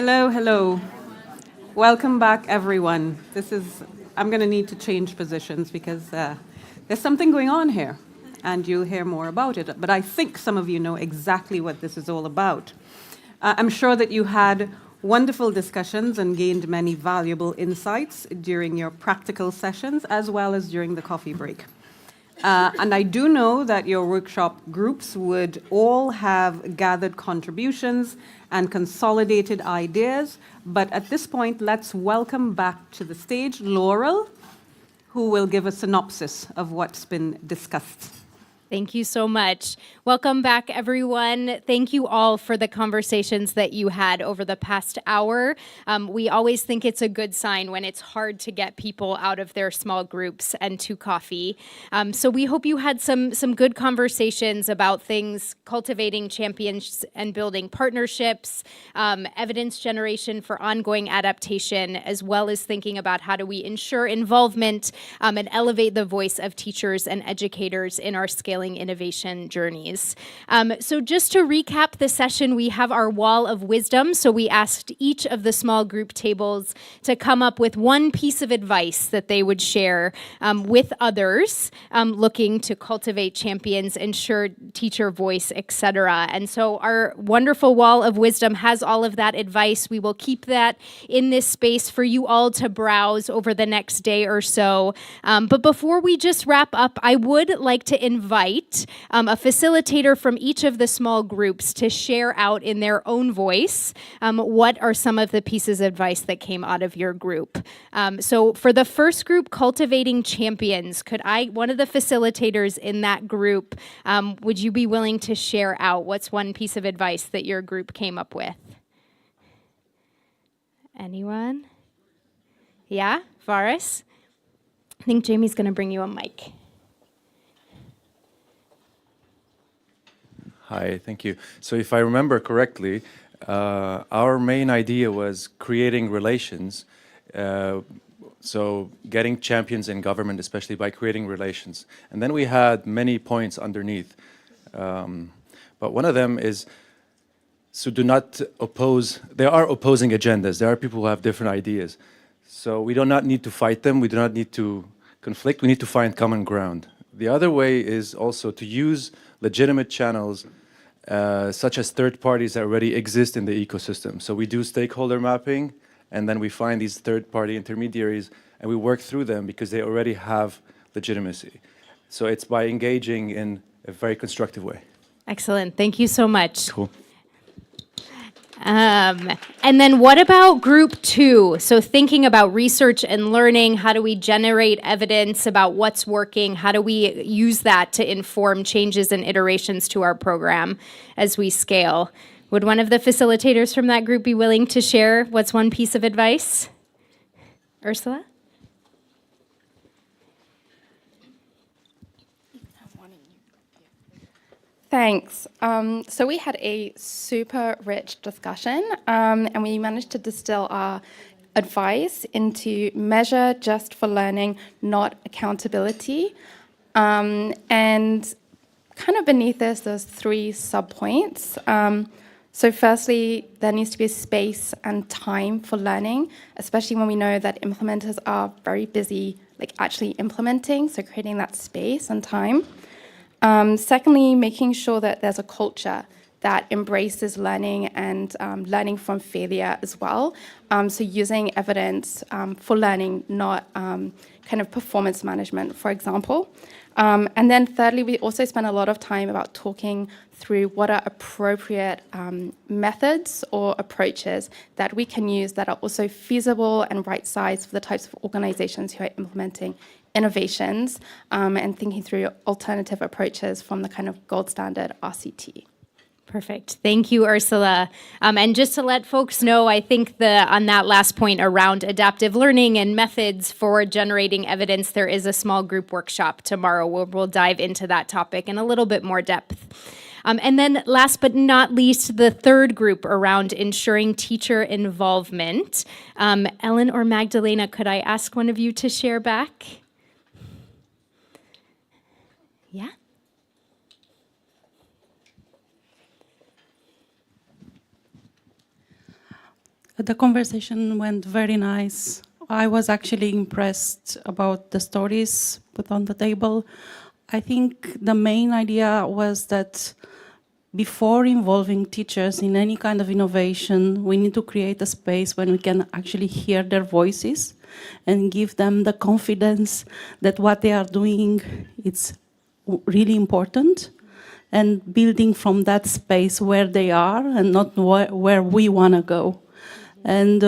Hello, hello. Welcome back, everyone. I'm going to need to change positions because there's something going on here, and you'll hear more about it. But I think some of you know exactly what this is all about. I'm sure that you had wonderful discussions and gained many valuable insights during your practical sessions as well as during the coffee break. And I do know that your workshop groups would all have gathered contributions and consolidated ideas. But at this point, let's welcome back to the stage Laurel, who will give a synopsis of what's been discussed. Thank you so much. Welcome back, everyone. Thank you all for the conversations that you had over the past hour. We always think it's a good sign when it's hard to get people out of their small groups and to coffee. So we hope you had some good conversations about things, cultivating champions and building partnerships, evidence generation for ongoing adaptation, as well as thinking about how do we ensure involvement and elevate the voice of teachers and educators in our scaling innovation journeys. So just to recap the session, we have our wall of wisdom. So we asked each of the small group tables to come up with one piece of advice that they would share with others looking to cultivate champions, ensure teacher voice, etc. And so our wonderful wall of wisdom has all of that advice. We will keep that in this space for you all to browse over the next day or so. But before we just wrap up, I would like to invite a facilitator from each of the small groups to share out in their own voice what are some of the pieces of advice that came out of your group. So for the first group, Cultivating Champions, one of the facilitators in that group, would you be willing to share out what's one piece of advice that your group came up with? Anyone? Yeah, Varis? I think Jamie's going to bring you a mic. Hi, thank you. So if I remember correctly, our main idea was creating relations. So getting champions in government, especially by creating relations. And then we had many points underneath. But one of them is, so do not oppose. There are opposing agendas. There are people who have different ideas. So we do not need to fight them. We do not need to conflict. We need to find common ground. The other way is also to use legitimate channels such as third parties that already exist in the ecosystem. So we do stakeholder mapping, and then we find these third-party intermediaries, and we work through them because they already have legitimacy. So it's by engaging in a very constructive way. Excellent. Thank you so much. Cool. And then what about group 2? So thinking about research and learning, how do we generate evidence about what's working? How do we use that to inform changes and iterations to our program as we scale? Would one of the facilitators from that group be willing to share what's one piece of advice? Ursula? Thanks. So we had a super rich discussion, and we managed to distill our advice into measure just for learning, not accountability. And kind of beneath this, there's 3 sub-points. So firstly, there needs to be a space and time for learning, especially when we know that implementers are very busy, like actually implementing, so creating that space and time. Secondly, making sure that there's a culture that embraces learning and learning from failure as well. So using evidence for learning, not kind of performance management, for example. And then thirdly, we also spend a lot of time about talking through what are appropriate methods or approaches that we can use that are also feasible and right-sized for the types of organizations who are implementing innovations and thinking through alternative approaches from the kind of gold standard RCT. Perfect. Thank you, Ursula. And just to let folks know, I think on that last point around adaptive learning and methods for generating evidence, there is a small group workshop tomorrow where we'll dive into that topic in a little bit more depth. And then last but not least, the third group around ensuring teacher involvement. Ellen or Magdalena, could I ask one of you to share back? Yeah? The conversation went very nice. I was actually impressed about the stories put on the table. I think the main idea was that before involving teachers in any kind of innovation, we need to create a space when we can actually hear their voices and give them the confidence that what they are doing is really important, and building from that space where they are and not where we want to go. And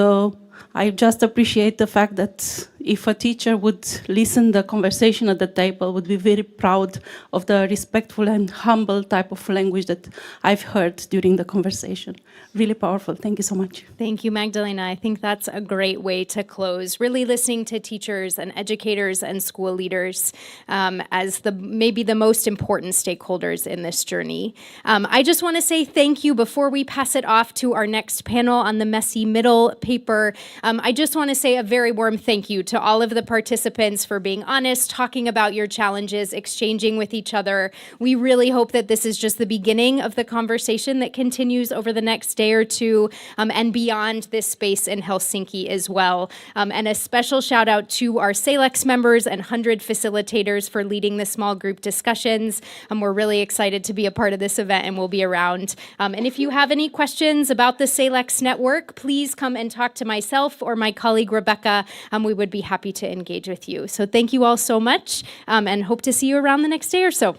I just appreciate the fact that if a teacher would listen the conversation at the table, would be very proud of the respectful and humble type of language that I've heard during the conversation. Really powerful. Thank you so much. Thank you, Magdalena. I think that's a great way to close, really listening to teachers and educators and school leaders as maybe the most important stakeholders in this journey. I just want to say thank you before we pass it off to our next panel on the Messy Middle paper. I just want to say a very warm thank you to all of the participants for being honest, talking about your challenges, exchanging with each other. We really hope that this is just the beginning of the conversation that continues over the next day or two and beyond this space in Helsinki as well. And a special shout out to our SALEX members and HundrED facilitators for leading the small group discussions. We're really excited to be a part of this event and we'll be around. And if you have any questions about the SALEX network, please come and talk to myself or my colleague Rebecca. We would be happy to engage with you. So thank you all so much and hope to see you around the next day or so.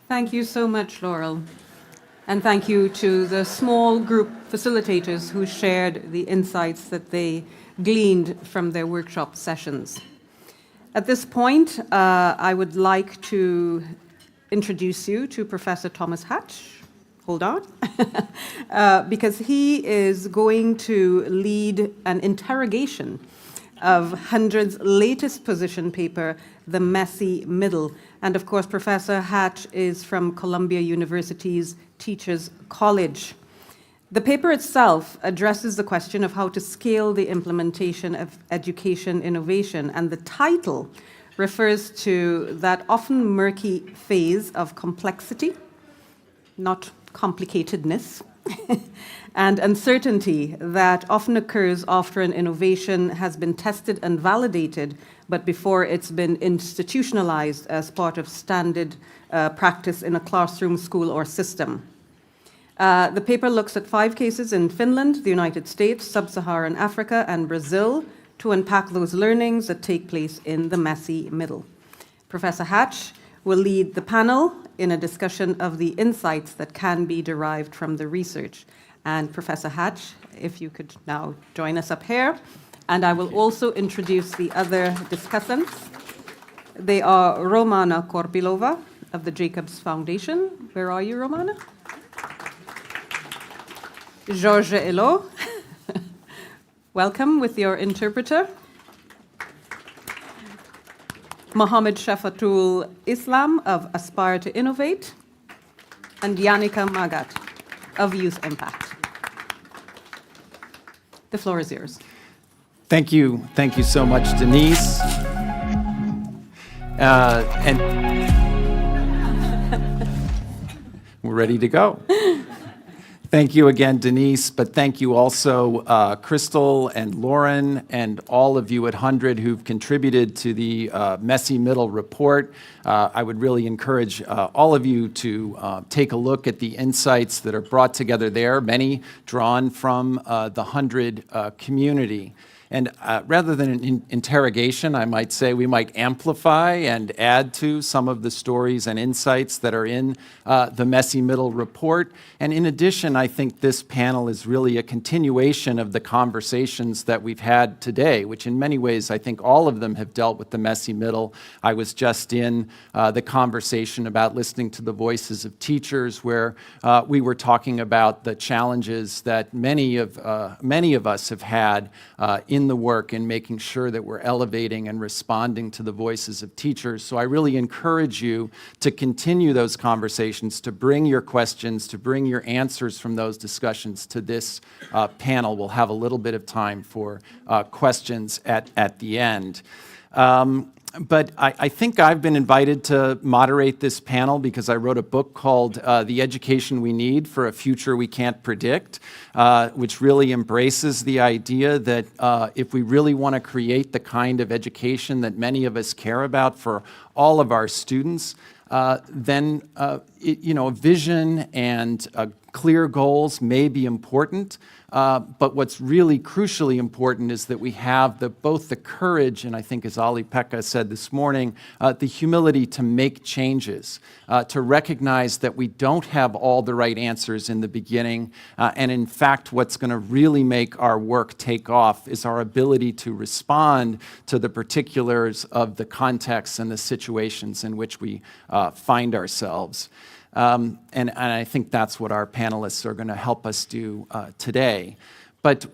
Thank you so much, Laurel. And thank you to the small group facilitators who shared the insights that they gleaned from their workshop sessions. At this point, I would like to introduce you to Professor Thomas Hatch. Hold on. Because he is going to lead an interrogation of HundrED's latest position paper, The Messy Middle. And of course, Professor Hatch is from Columbia University's Teachers College. The paper itself addresses the question of how to scale the implementation of education innovation, and the title refers to that often murky phase of complexity, not complicatedness, and uncertainty that often occurs after an innovation has been tested and validated, but before it's been institutionalized as part of standard practice in a classroom, school, or system. The paper looks at 5 cases in Finland, the United States, Sub-Saharan Africa, and Brazil to unpack those learnings that take place in the messy middle. Professor Hatch will lead the panel in a discussion of the insights that can be derived from the research. And Professor Hatch, if you could now join us up here. And I will also introduce the other discussants. They are Romana Korpilova of the Jacobs Foundation. Where are you, Romana? George Elo. Welcome with your interpreter. Mohammed Shafatul Islam of Aspire to Innovate, and Yannicka Magat of Youth Impact. The floor is yours. Thank you so much, Denise. And we're ready to go. Thank you again, Denise, but thank you also, Crystal and Lauren and all of you at HundrED who've contributed to the Messy Middle report. I would really encourage all of you to take a look at the insights that are brought together there, many drawn from the HundrED community. And rather than an interrogation, I might say we might amplify and add to some of the stories and insights that are in the Messy Middle report. And in addition, I think this panel is really a continuation of the conversations that we've had today, which in many ways, I think all of them have dealt with the messy middle. I was just in the conversation about listening to the voices of teachers, where we were talking about the challenges that many of us have had in the work in making sure that we're elevating and responding to the voices of teachers. So I really encourage you to continue those conversations, to bring your questions, to bring your answers from those discussions to this panel. We'll have a little bit of time for questions at the end. But I think I've been invited to moderate this panel because I wrote a book called The Education We Need for a Future We Can't Predict, which really embraces the idea that if we really want to create the kind of education that many of us care about for all of our students, then vision and clear goals may be important, but what's really crucially important is that we have both the courage, and I think as Ali-Pekka said this morning, the humility to make changes, to recognize that we don't have all the right answers in the beginning, and in fact what's going to really make our work take off is our ability to respond to the particulars of the contexts and the situations in which we find ourselves. And I think that's what our panelists are going to help us do today. But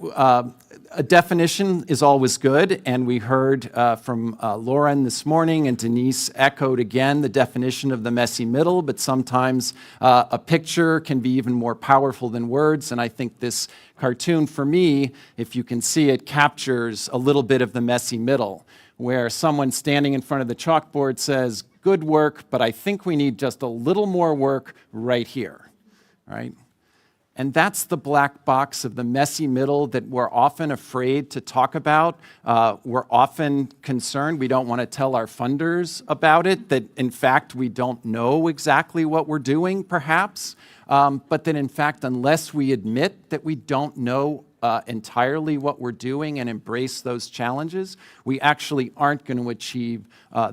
a definition is always good, and we heard from Lauren this morning, and Denise echoed again the definition of the messy middle, but sometimes a picture can be even more powerful than words, and I think this cartoon, for me, if you can see it, captures a little bit of the messy middle, where someone standing in front of the chalkboard says, "Good work, but I think we need just a little more work right here," right? And that's the black box of the messy middle that we're often afraid to talk about. We're often concerned, we don't want to tell our funders about it, that in fact we don't know exactly what we're doing, perhaps, but that in fact, unless we admit that we don't know entirely what we're doing and embrace those challenges, we actually aren't going to achieve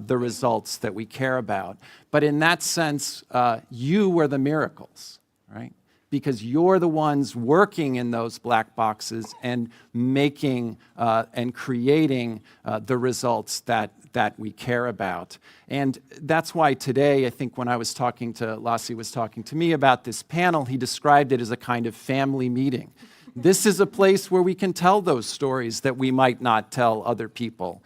the results that we care about. But in that sense, you are the miracles, right? Because you're the ones working in those black boxes and making and creating the results that we care about. And that's why today, I think when I was talking to, Lassi was talking to me about this panel, he described it as a kind of family meeting. This is a place where we can tell those stories that we might not tell other people.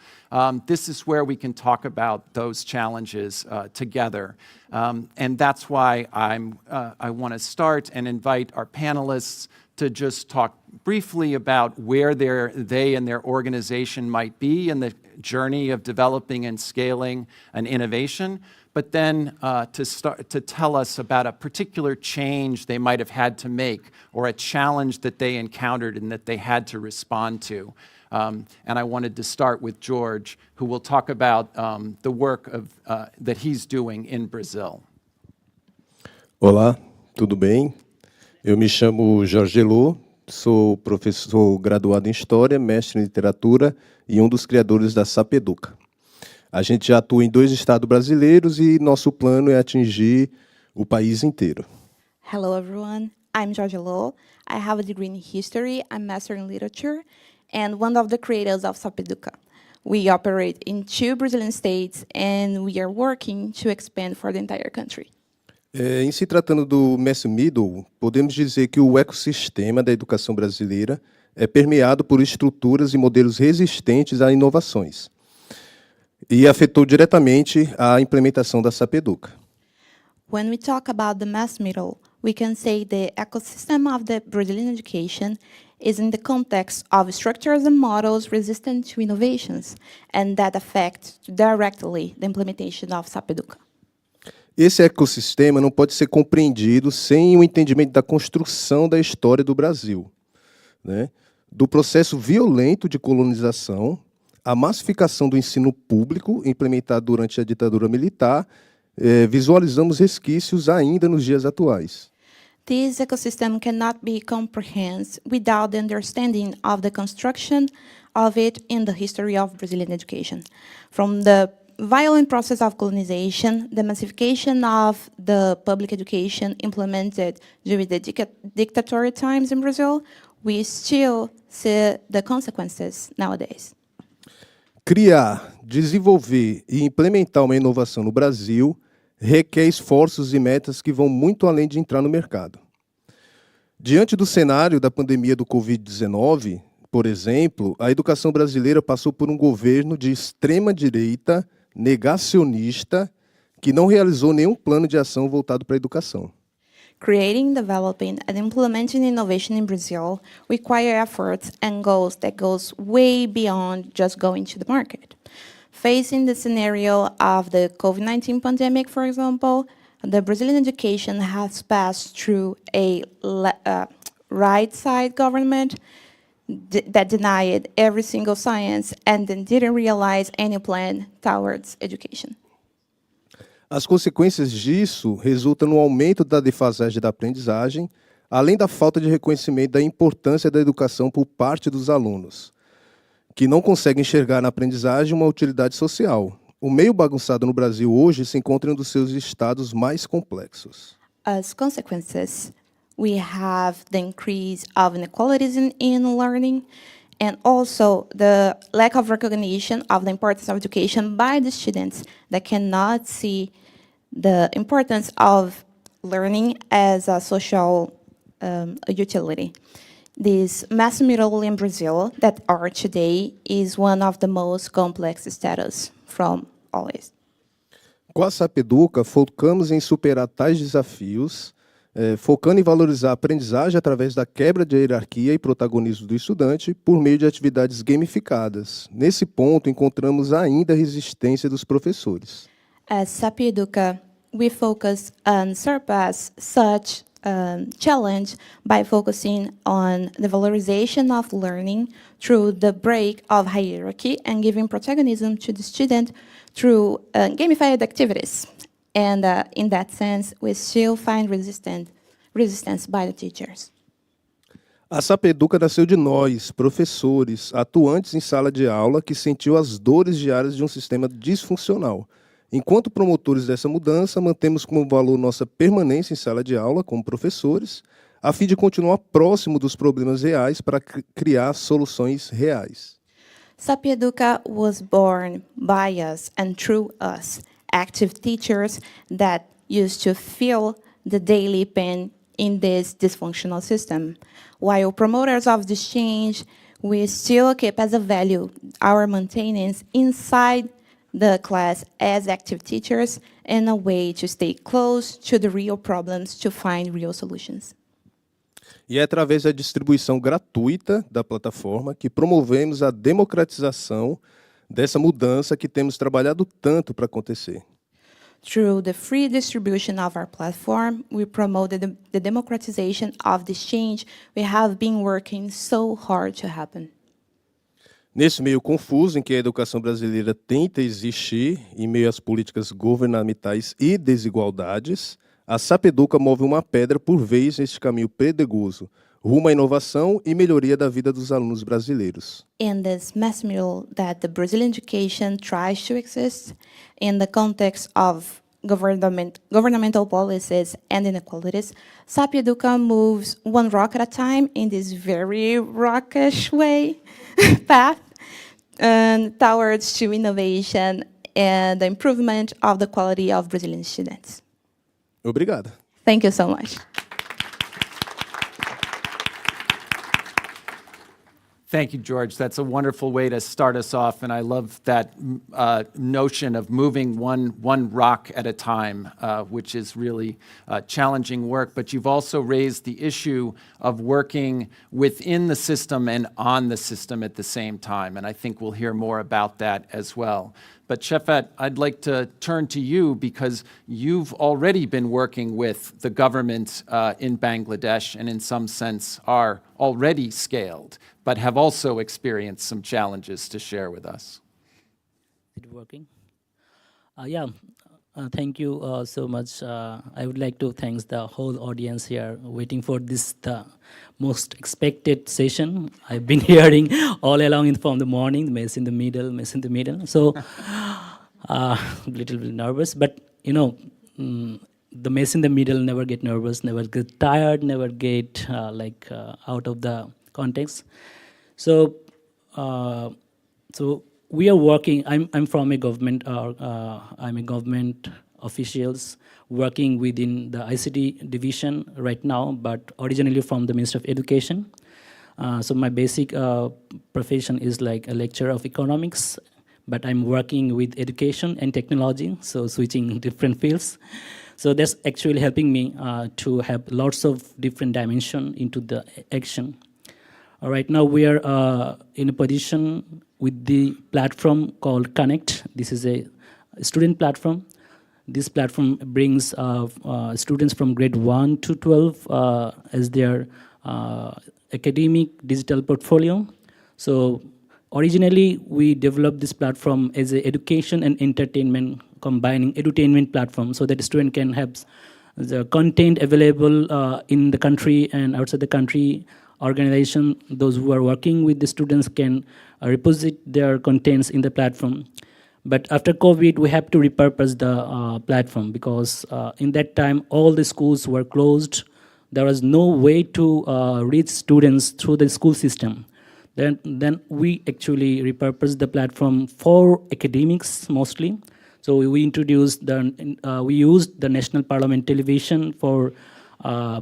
This is where we can talk about those challenges together. And that's why I want to start and invite our panelists to just talk briefly about where they and their organization might be in the journey of developing and scaling an innovation, but then to tell us about a particular change they might have had to make or a challenge that they encountered and that they had to respond to. And I wanted to start with George, who will talk about the work that he's doing in Brazil. Olá, tudo bem? Eu me chamo Jorge Elô, sou professor graduado em História, mestre em Literatura e dos criadores da Sapeduca. A gente já atua em 2 estados brasileiros e nosso plano é atingir o país inteiro. Hello, everyone. I'm Jorge Elô. I have a degree in history, I'm master in literature, and one of the creators of Sapeduca. We operate in 2 Brazilian states, and we are working to expand for the entire country. Em se tratando do Messy Middle, podemos dizer que o ecossistema da educação brasileira é permeado por estruturas e modelos resistentes a inovações e afetou diretamente a implementação da Sapeduca. When we talk about the mass middle, we can say the ecosystem of the Brazilian education is in the context of structures and models resistant to innovations, and that affect directly the implementation of Sapeduca. Esse ecossistema não pode ser compreendido sem o entendimento da construção da história do Brasil, né? Do processo violento de colonização, a massificação do ensino público implementado durante a ditadura militar, visualizamos resquícios ainda nos dias atuais. This ecosystem cannot be comprehended without the understanding of the construction of it in the history of Brazilian education. From the violent process of colonization, the massification of the public education implemented during the dictatorial times in Brazil, we still see the consequences nowadays. Criar, desenvolver e implementar uma inovação no Brasil requer esforços e metas que vão muito além de entrar no mercado. Diante do cenário da pandemia do Covid-19, por exemplo, a educação brasileira passou por um governo de extrema-direita, negacionista, que não realizou nenhum plano de ação voltado para a educação. Creating, developing, and implementing innovation in Brazil require efforts and goals that goes way beyond just going to the market. Facing the scenario of the COVID-19 pandemic, for example, the Brazilian education has passed through a right-side government that denied every single science and then didn't realize any plan towards education. As consequências disso resultam no aumento da defasagem da aprendizagem, além da falta de reconhecimento da importância da educação por parte dos alunos, que não conseguem enxergar na aprendizagem uma utilidade social. O meio bagunçado no Brasil hoje se encontra em um dos seus estados mais complexos. As consequences, we have the increase of inequalities in learning and also the lack of recognition of the importance of education by the students that cannot see the importance of learning as a social utility. This mass middle in Brazil that are today is one of the most complex status from always. Com a Sapeduca, focamos em superar tais desafios, focando em valorizar a aprendizagem através da quebra de hierarquia e protagonismo do estudante por meio de atividades gamificadas. Nesse ponto, encontramos ainda a resistência dos professores. As Sapeduca, we focus on surpass such challenge by focusing on the valorization of learning through the break of hierarchy and giving protagonism to the student through gamified activities. And in that sense, we still find resistance by the teachers. A Sapeduca nasceu de nós, professores, atuantes em sala de aula, que sentiu as dores diárias de um sistema disfuncional. Enquanto promotores dessa mudança, mantemos como valor nossa permanência em sala de aula como professores, a fim de continuar próximo dos problemas reais para criar soluções reais. Sapeduca was born by us and through us, active teachers that used to feel the daily pain in this dysfunctional system. While promoters of this change, we still keep as a value our maintenance inside the class as active teachers and a way to stay close to the real problems to find real solutions. E é através da distribuição gratuita da plataforma que promovemos a democratização dessa mudança que temos trabalhado tanto para acontecer. Through the free distribution of our platform, we promote the democratization of this change we have been working so hard to happen. Nesse meio confuso em que a educação brasileira tenta existir, em meio às políticas governamentais e desigualdades, a Sapeduca move uma pedra por vez neste caminho pedregoso, rumo à inovação e melhoria da vida dos alunos brasileiros. In this mass middle that the Brazilian education tries to exist, in the context of governmental policies and inequalities, Sapeduca moves one rock at a time in this very rockish way path towards to innovation and the improvement of the quality of Brazilian students. Obrigado. Thank you so much. Thank you, George. That's a wonderful way to start us off, and I love that notion of moving one rock at a time, which is really challenging work. But you've also raised the issue of working within the system and on the system at the same time, and I think we'll hear more about that as well. But Shefat, I'd like to turn to you because you've already been working with the government in Bangladesh and in some sense are already scaled, but have also experienced some challenges to share with us. Is it working? Thank you so much. I would like to thank the whole audience here waiting for this, the most expected session. I've been hearing all along from the morning, mess in the middle. So a little bit nervous, but you know, the mess in the middle never get nervous, never get tired, never get out of the context. So we are working. I'm from a government. I'm a government officials working within the ICT division right now, but originally from the Ministry of Education. So my basic profession is like a lecturer of economics, but I'm working with education and technology, so switching different fields. So that's actually helping me to have lots of different dimension into the action. Right now we are in a position with the platform called Connect. This is a student platform. This platform brings students from grade 1 to 12 as their academic digital portfolio. So originally, we developed this platform as an education and entertainment, combining edutainment platform so that the student can have the content available in the country and outside the country. Organization, those who are working with the students can reposit their contents in the platform. But after COVID, we have to repurpose the platform because in that time, all the schools were closed. There was no way to reach students through the school system. Then we actually repurposed the platform for academics mostly. So we introduced we used the National Parliament Television for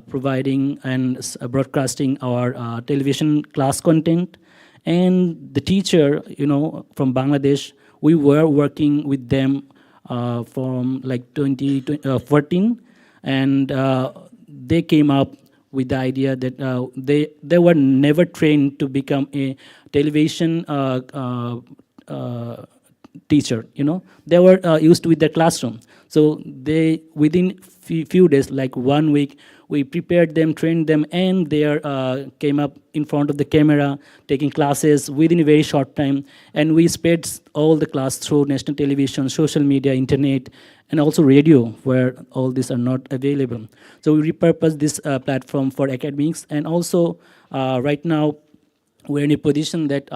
providing and broadcasting our television class content. And the teacher, from Bangladesh, we were working with them from like 2014, and they came up with the idea that they were never trained to become a television teacher. They were used with the classroom. So they, within few days, like 1 week, we prepared them, trained them, and they came up in front of the camera, taking classes within a very short time. And we spread all the class through national television, social media, internet, and also radio, where all these are not available. So we repurposed this platform for academics. And also, right now, we're in a position that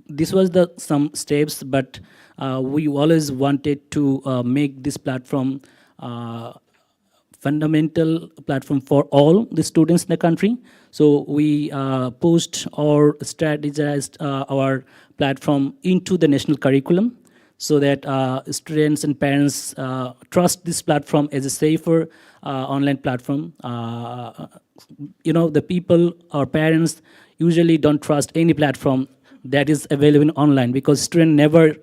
this was some steps, but we always wanted to make this platform fundamental platform for all the students in the country. So we pushed or strategized our platform into the national curriculum so that students and parents trust this platform as a safer online platform. The people or parents usually don't trust any platform that is available online because students never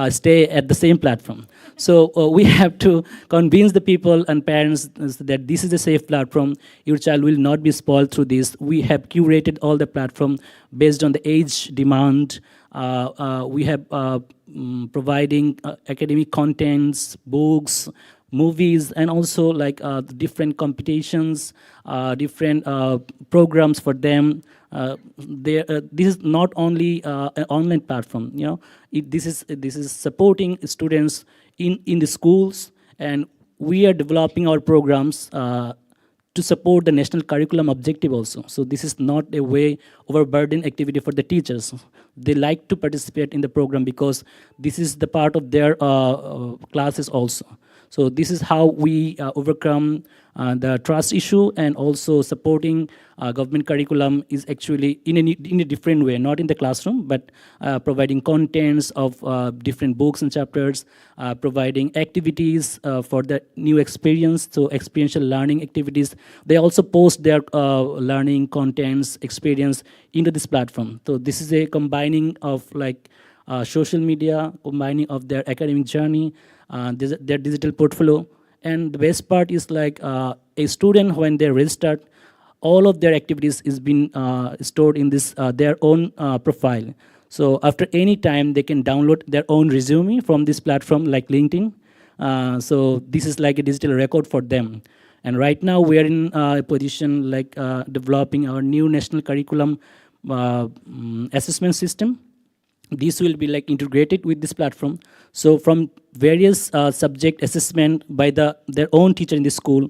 stay at the same platform. So we have to convince the people and parents that this is a safe platform. Your child will not be spoiled through this. We have curated all the platform based on the age demand. We have providing academic contents, books, movies, and also like different competitions, different programs for them. This is not only an online platform. This is supporting students in the schools, and we are developing our programs to support the national curriculum objective also. So this is not a way overburden activity for the teachers. They like to participate in the program because this is the part of their classes also. So this is how we overcome the trust issue, and also supporting government curriculum is actually in a different way, not in the classroom, but providing contents of different books and chapters, providing activities for the new experience, so experiential learning activities. They also post their learning contents, experience into this platform. So this is a combining of like social media, combining of their academic journey, their digital portfolio. And the best part is like a student, when they register, all of their activities is being stored in this their own profile. So after any time, they can download their own resume from this platform like LinkedIn. So this is like a digital record for them. And right now we are in a position like developing our new national curriculum assessment system. This will be like integrated with this platform. So from various subject assessment by their own teacher in the school,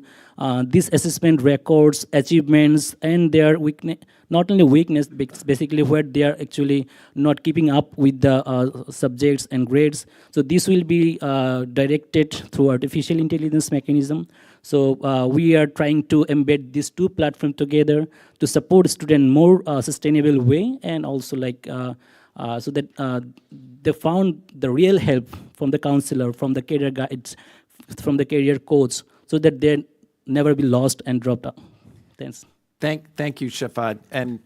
this assessment records achievements and their weakness, not only weakness, but basically where they are actually not keeping up with the subjects and grades. So this will be directed through artificial intelligence mechanism. So we are trying to embed these two platforms together to support student more sustainable way, and also like so that they found the real help from the counselor, from the career guides, from the career coach, so that they never be lost and dropped out. Thanks. Thank you, Shafad. And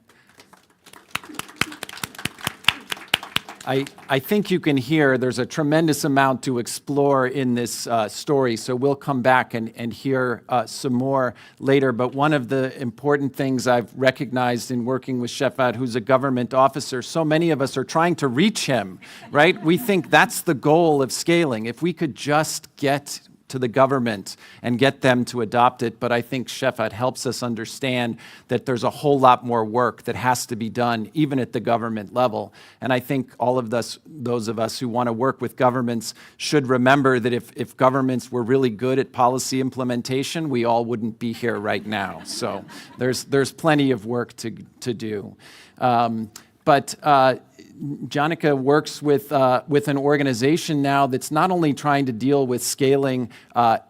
I think you can hear there's a tremendous amount to explore in this story, so we'll come back and hear some more later. But one of the important things I've recognized in working with Shefat, who's a government officer, so many of us are trying to reach him, right? We think that's the goal of scaling. If we could just get to the government and get them to adopt it. But I think Shefat helps us understand that there's a whole lot more work that has to be done, even at the government level. And I think all of those of us who want to work with governments should remember that if governments were really good at policy implementation, we all wouldn't be here right now. So there's plenty of work to do. Janica works with an organization now that's not only trying to deal with scaling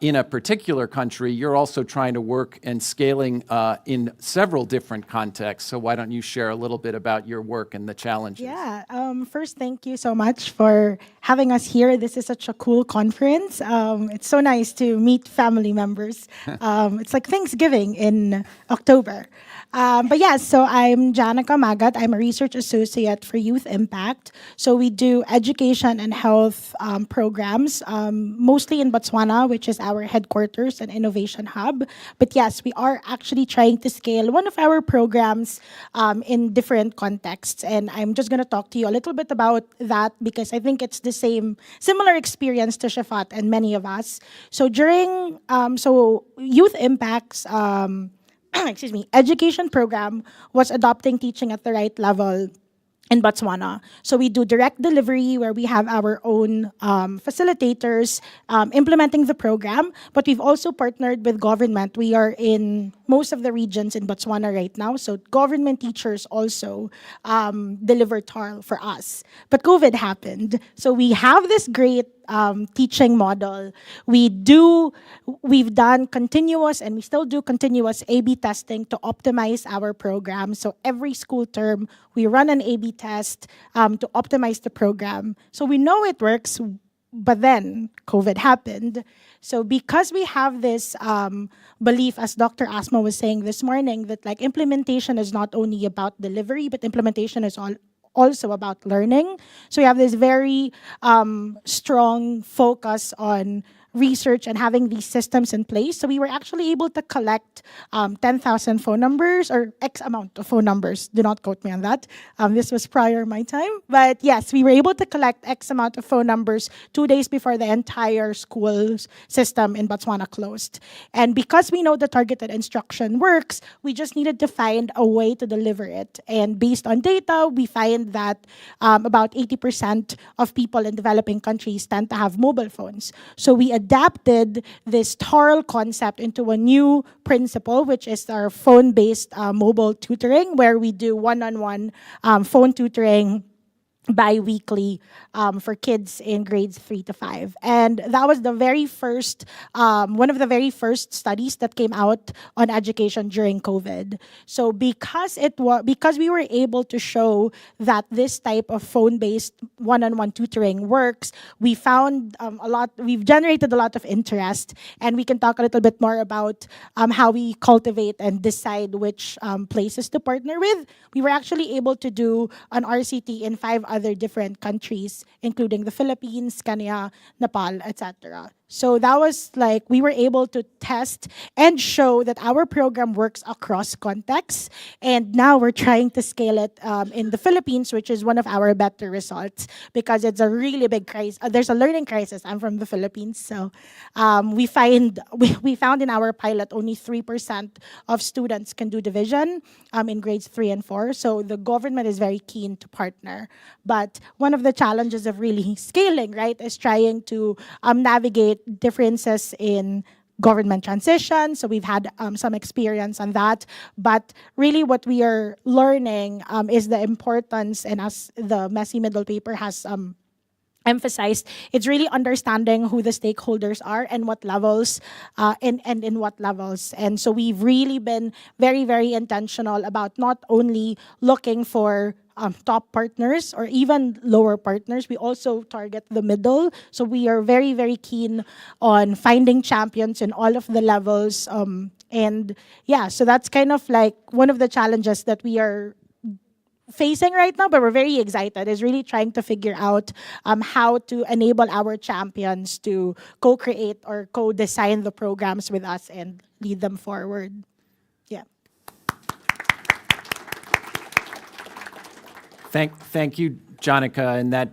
in a particular country, you're also trying to work and scaling in several different contexts. So why don't you share a little bit about your work and the challenges? Yeah, first, thank you so much for having us here. This is such a cool conference. It's so nice to meet family members. It's like Thanksgiving in October. But yeah, so I'm Janica Magat. I'm a research associate for Youth Impact. So we do education and health programs, mostly in Botswana, which is our headquarters and innovation hub. But yes, we are actually trying to scale one of our programs in different contexts. And I'm just going to talk to you a little bit about that because I think it's the similar experience to Shefat and many of us. So during, Youth Impact's education program was adopting teaching at the right level in Botswana. So we do direct delivery where we have our own facilitators implementing the program, but we've also partnered with government. We are in most of the regions in Botswana right now, so government teachers also deliver TARL for us. But COVID happened, so we have this great teaching model. We've done continuous, and we still do continuous A/B testing to optimize our program. So every school term, we run an A/B test to optimize the program. So we know it works, but then COVID happened. So because we have this belief, as Dr. Asma was saying this morning, that like implementation is not only about delivery, but implementation is also about learning. So we have this very strong focus on research and having these systems in place. So we were actually able to collect 10,000 phone numbers or X amount of phone numbers. Do not quote me on that. This was prior my time. But yes, we were able to collect X amount of phone numbers 2 days before the entire school system in Botswana closed. And because we know the targeted instruction works, we just needed to find a way to deliver it. And based on data, we find that about 80% of people in developing countries tend to have mobile phones. So we adapted this TARL concept into a new principle, which is our phone-based mobile tutoring, where we do one-on-one phone tutoring bi-weekly for kids in grades 3 to 5. And that was the very first, one of the very first studies that came out on education during COVID. So because we were able to show that this type of phone-based one-on-one tutoring works, we found we've generated a lot of interest, and we can talk a little bit more about how we cultivate and decide which places to partner with. We were actually able to do an RCT in 5 other different countries, including the Philippines, Kenya, Nepal, etc. So that was like, we were able to test and show that our program works across contexts. And now we're trying to scale it in the Philippines, which is one of our better results because it's a really big crisis. There's a learning crisis. I'm from the Philippines. So we found in our pilot only 3% of students can do division in grades 3 and 4. So the government is very keen to partner. But one of the challenges of really scaling, right, is trying to navigate differences in government transition. So we've had some experience on that. But really what we are learning is the importance, and as the messy middle paper has emphasized, it's really understanding who the stakeholders are and what levels and in what levels. And so we've really been very, very intentional about not only looking for top partners or even lower partners. We also target the middle. So we are very, very keen on finding champions in all of the levels. And yeah, so that's kind of like one of the challenges that we are facing right now, but we're very excited, is really trying to figure out how to enable our champions to co-create or co-design the programs with us and lead them forward. Yeah. Thank you, Jonica, and that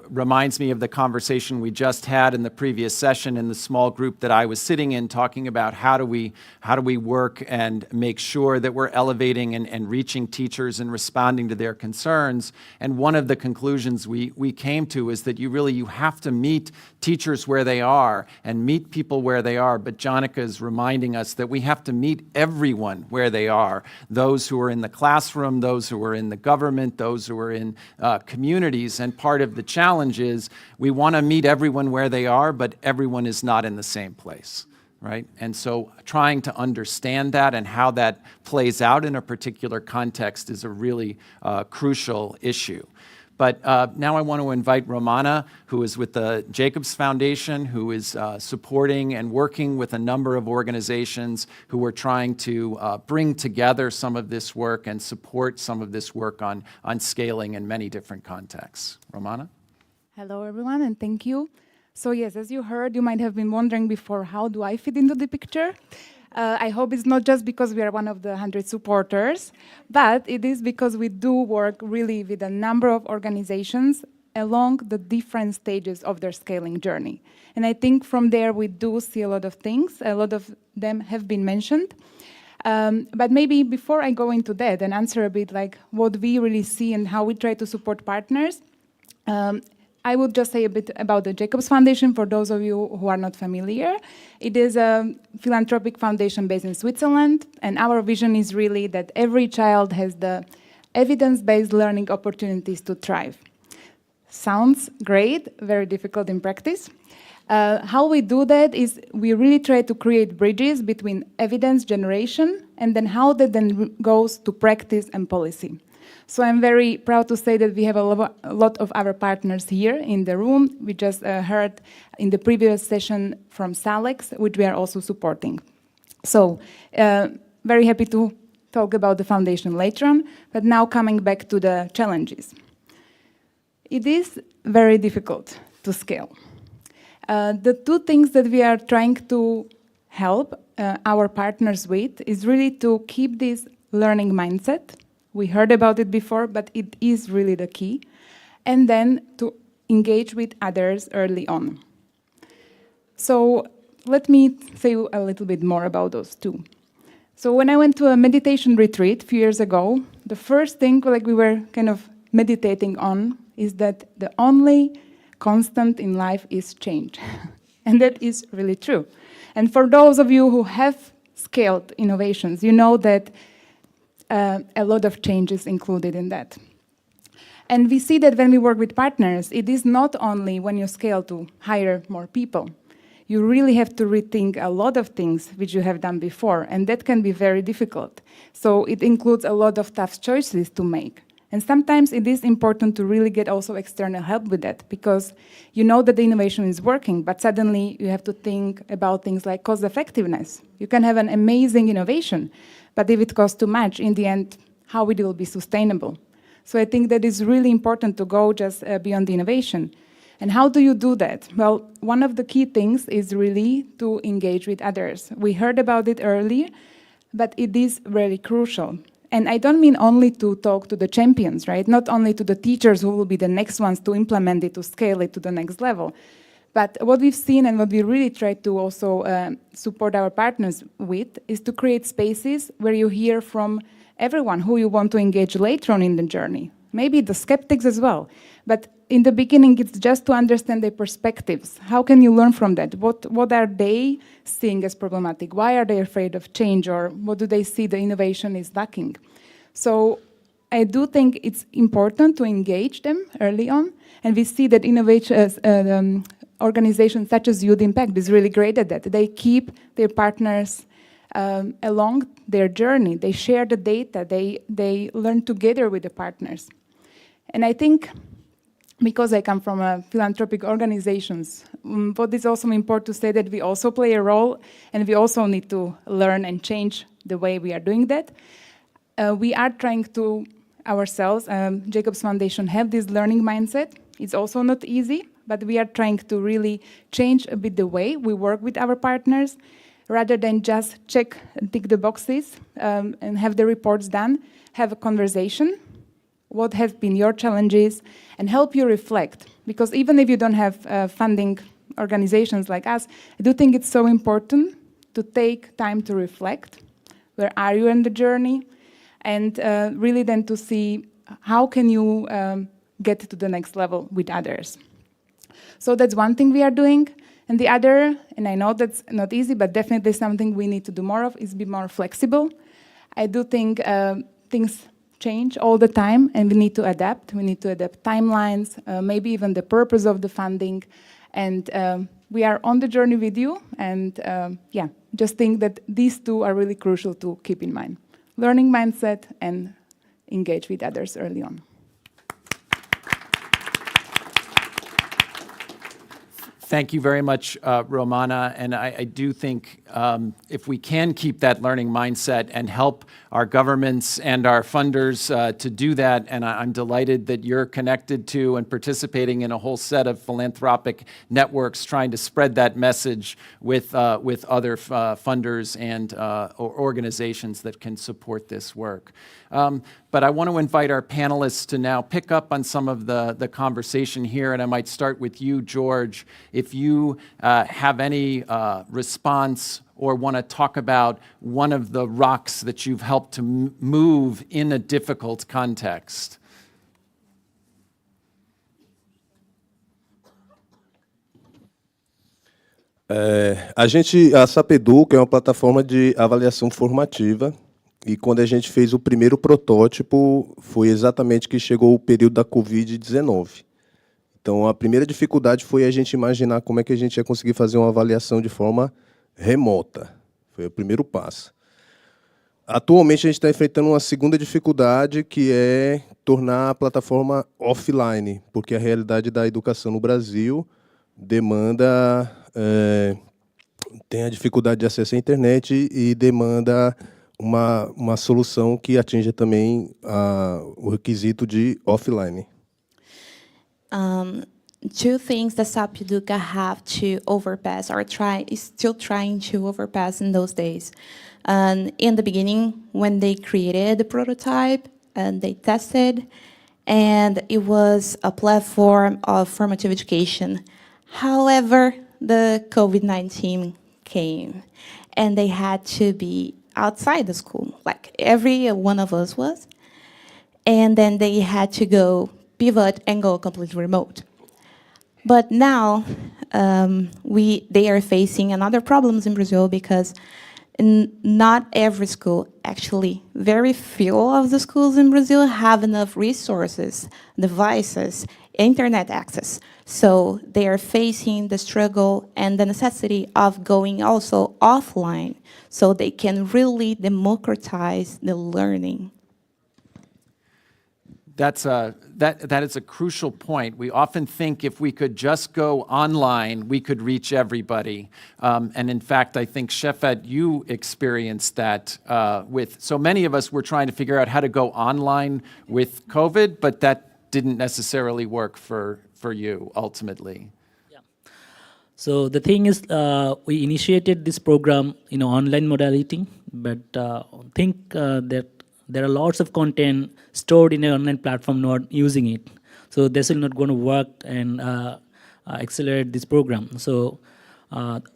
reminds me of the conversation we just had in the previous session in the small group that I was sitting in, talking about how do we work and make sure that we're elevating and reaching teachers and responding to their concerns. And one of the conclusions we came to is that you have to meet teachers where they are and meet people where they are. But Jonica is reminding us that we have to meet everyone where they are, those who are in the classroom, those who are in the government, those who are in communities. And part of the challenge is we want to meet everyone where they are, but everyone is not in the same place, right? And so trying to understand that and how that plays out in a particular context is a really crucial issue. But now I want to invite Romana, who is with the Jacobs Foundation, who is supporting and working with a number of organizations who are trying to bring together some of this work and support some of this work on scaling in many different contexts. Romana? Hello, everyone, and thank you. So yes, as you heard, you might have been wondering before, how do I fit into the picture? I hope it's not just because we are one of the 100 supporters, but it is because we do work really with a number of organizations along the different stages of their scaling journey. And I think from there we do see a lot of things. A lot of them have been mentioned. But maybe before I go into that and answer a bit like what we really see and how we try to support partners, I would just say a bit about the Jacobs Foundation for those of you who are not familiar. It is a philanthropic foundation based in Switzerland, and our vision is really that every child has the evidence-based learning opportunities to thrive. Sounds great, very difficult in practice. How we do that is we really try to create bridges between evidence generation and then how that then goes to practice and policy. So I'm very proud to say that we have a lot of our partners here in the room. We just heard in the previous session from Salex, which we are also supporting. So very happy to talk about the foundation later on, but now coming back to the challenges. It is very difficult to scale. The two things that we are trying to help our partners with is really to keep this learning mindset. We heard about it before, but it is really the key. And then to engage with others early on. So let me say a little bit more about those two. So when I went to a meditation retreat a few years ago, the first thing like we were kind of meditating on is that the only constant in life is change. And that is really true. And for those of you who have scaled innovations, you know that a lot of changes included in that. And we see that when we work with partners, it is not only when you scale to hire more people. You really have to rethink a lot of things which you have done before, and that can be very difficult. So it includes a lot of tough choices to make. And sometimes it is important to really get also external help with that, because you know that the innovation is working, but suddenly you have to think about things like cost effectiveness. You can have an amazing innovation, but if it costs too much, in the end, how it will be sustainable? So I think that is really important to go just beyond the innovation. And how do you do that? Well, one of the key things is really to engage with others. We heard about it earlier, but it is very crucial. And I don't mean only to talk to the champions, right? Not only to the teachers who will be the next ones to implement it, to scale it to the next level. But what we've seen and what we really try to also support our partners with is to create spaces where you hear from everyone who you want to engage later on in the journey. Maybe the skeptics as well. But in the beginning, it's just to understand their perspectives. How can you learn from that? What are they seeing as problematic? Why are they afraid of change? Or what do they see the innovation is lacking? So I do think it's important to engage them early on. And we see that organizations such as Youth Impact is really great at that. They keep their partners along their journey. They share the data. They learn together with the partners. And I think because I come from philanthropic organizations, what is also important to say that we also play a role and we also need to learn and change the way we are doing that. We are trying to ourselves, Jacobs Foundation, have this learning mindset. It's also not easy, but we are trying to really change a bit the way we work with our partners. Rather than just check and tick the boxes and have the reports done, have a conversation. What have been your challenges, and help you reflect. Because even if you don't have funding organizations like us, I do think it's so important to take time to reflect. Where are you in the journey? And really then to see how can you get to the next level with others. So that's one thing we are doing. And the other, and I know that's not easy, but definitely something we need to do more of, is be more flexible. I do think things change all the time, and we need to adapt. We need to adapt timelines, maybe even the purpose of the funding. And we are on the journey with you. And yeah, just think that these two are really crucial to keep in mind. Learning mindset and engage with others early on. Thank you very much, Romana. And I do think if we can keep that learning mindset and help our governments and our funders to do that, and I'm delighted that you're connected to and participating in a whole set of philanthropic networks trying to spread that message with other funders and organizations that can support this work. But I want to invite our panelists to now pick up on some of the conversation here, and I might start with you, George. If you have any response or want to talk about one of the rocks that you've helped to move in a difficult context. A Sapeduc é uma plataforma de avaliação formativa, e quando a gente fez o primeiro protótipo, foi exatamente que chegou o período da Covid-19. Então, a primeira dificuldade foi a gente imaginar como é que a gente ia conseguir fazer uma avaliação de forma remota. Foi o primeiro passo. Atualmente, a gente está enfrentando uma segunda dificuldade, que é tornar a plataforma offline, porque a realidade da educação no Brasil demanda, tem a dificuldade de acesso à internet e demanda uma solução que atinja também o requisito de offline. Two things that Sapiduca have to overpass, or is still trying to overpass in those days. In the beginning, when they created the prototype and they tested, and it was a platform of formative education. However, the COVID-19 came, and they had to be outside the school, like every one of us was. And then they had to go pivot and go completely remote. But now they are facing another problems in Brazil, because not every school, actually very few of the schools in Brazil have enough resources, devices, internet access. So they are facing the struggle and the necessity of going also offline, so they can really democratize the learning. That is a crucial point. We often think if we could just go online, we could reach everybody. And in fact, I think, Shefet, you experienced that with, so many of us were trying to figure out how to go online with COVID, but that didn't necessarily work for you ultimately. Yeah. So the thing is, we initiated this program in online modality, but think that there are lots of content stored in an online platform not using it. So this is not going to work and accelerate this program. So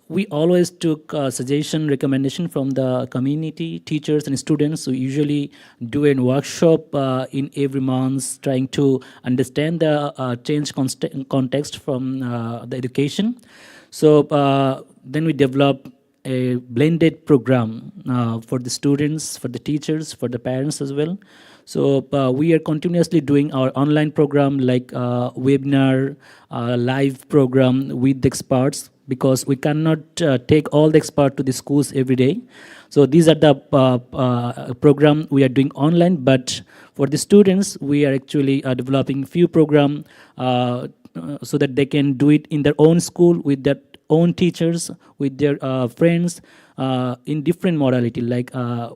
we always took suggestion, recommendation from the community, teachers and students. We usually do a workshop in every month, trying to understand the change context from the education. So then we develop a blended program for the students, for the teachers, for the parents as well. So we are continuously doing our online program, like webinar, live program with the experts, because we cannot take all the experts to the schools every day. So these are the program we are doing online, but for the students, we are actually developing few program so that they can do it in their own school with their own teachers, with their friends, in different modality. Like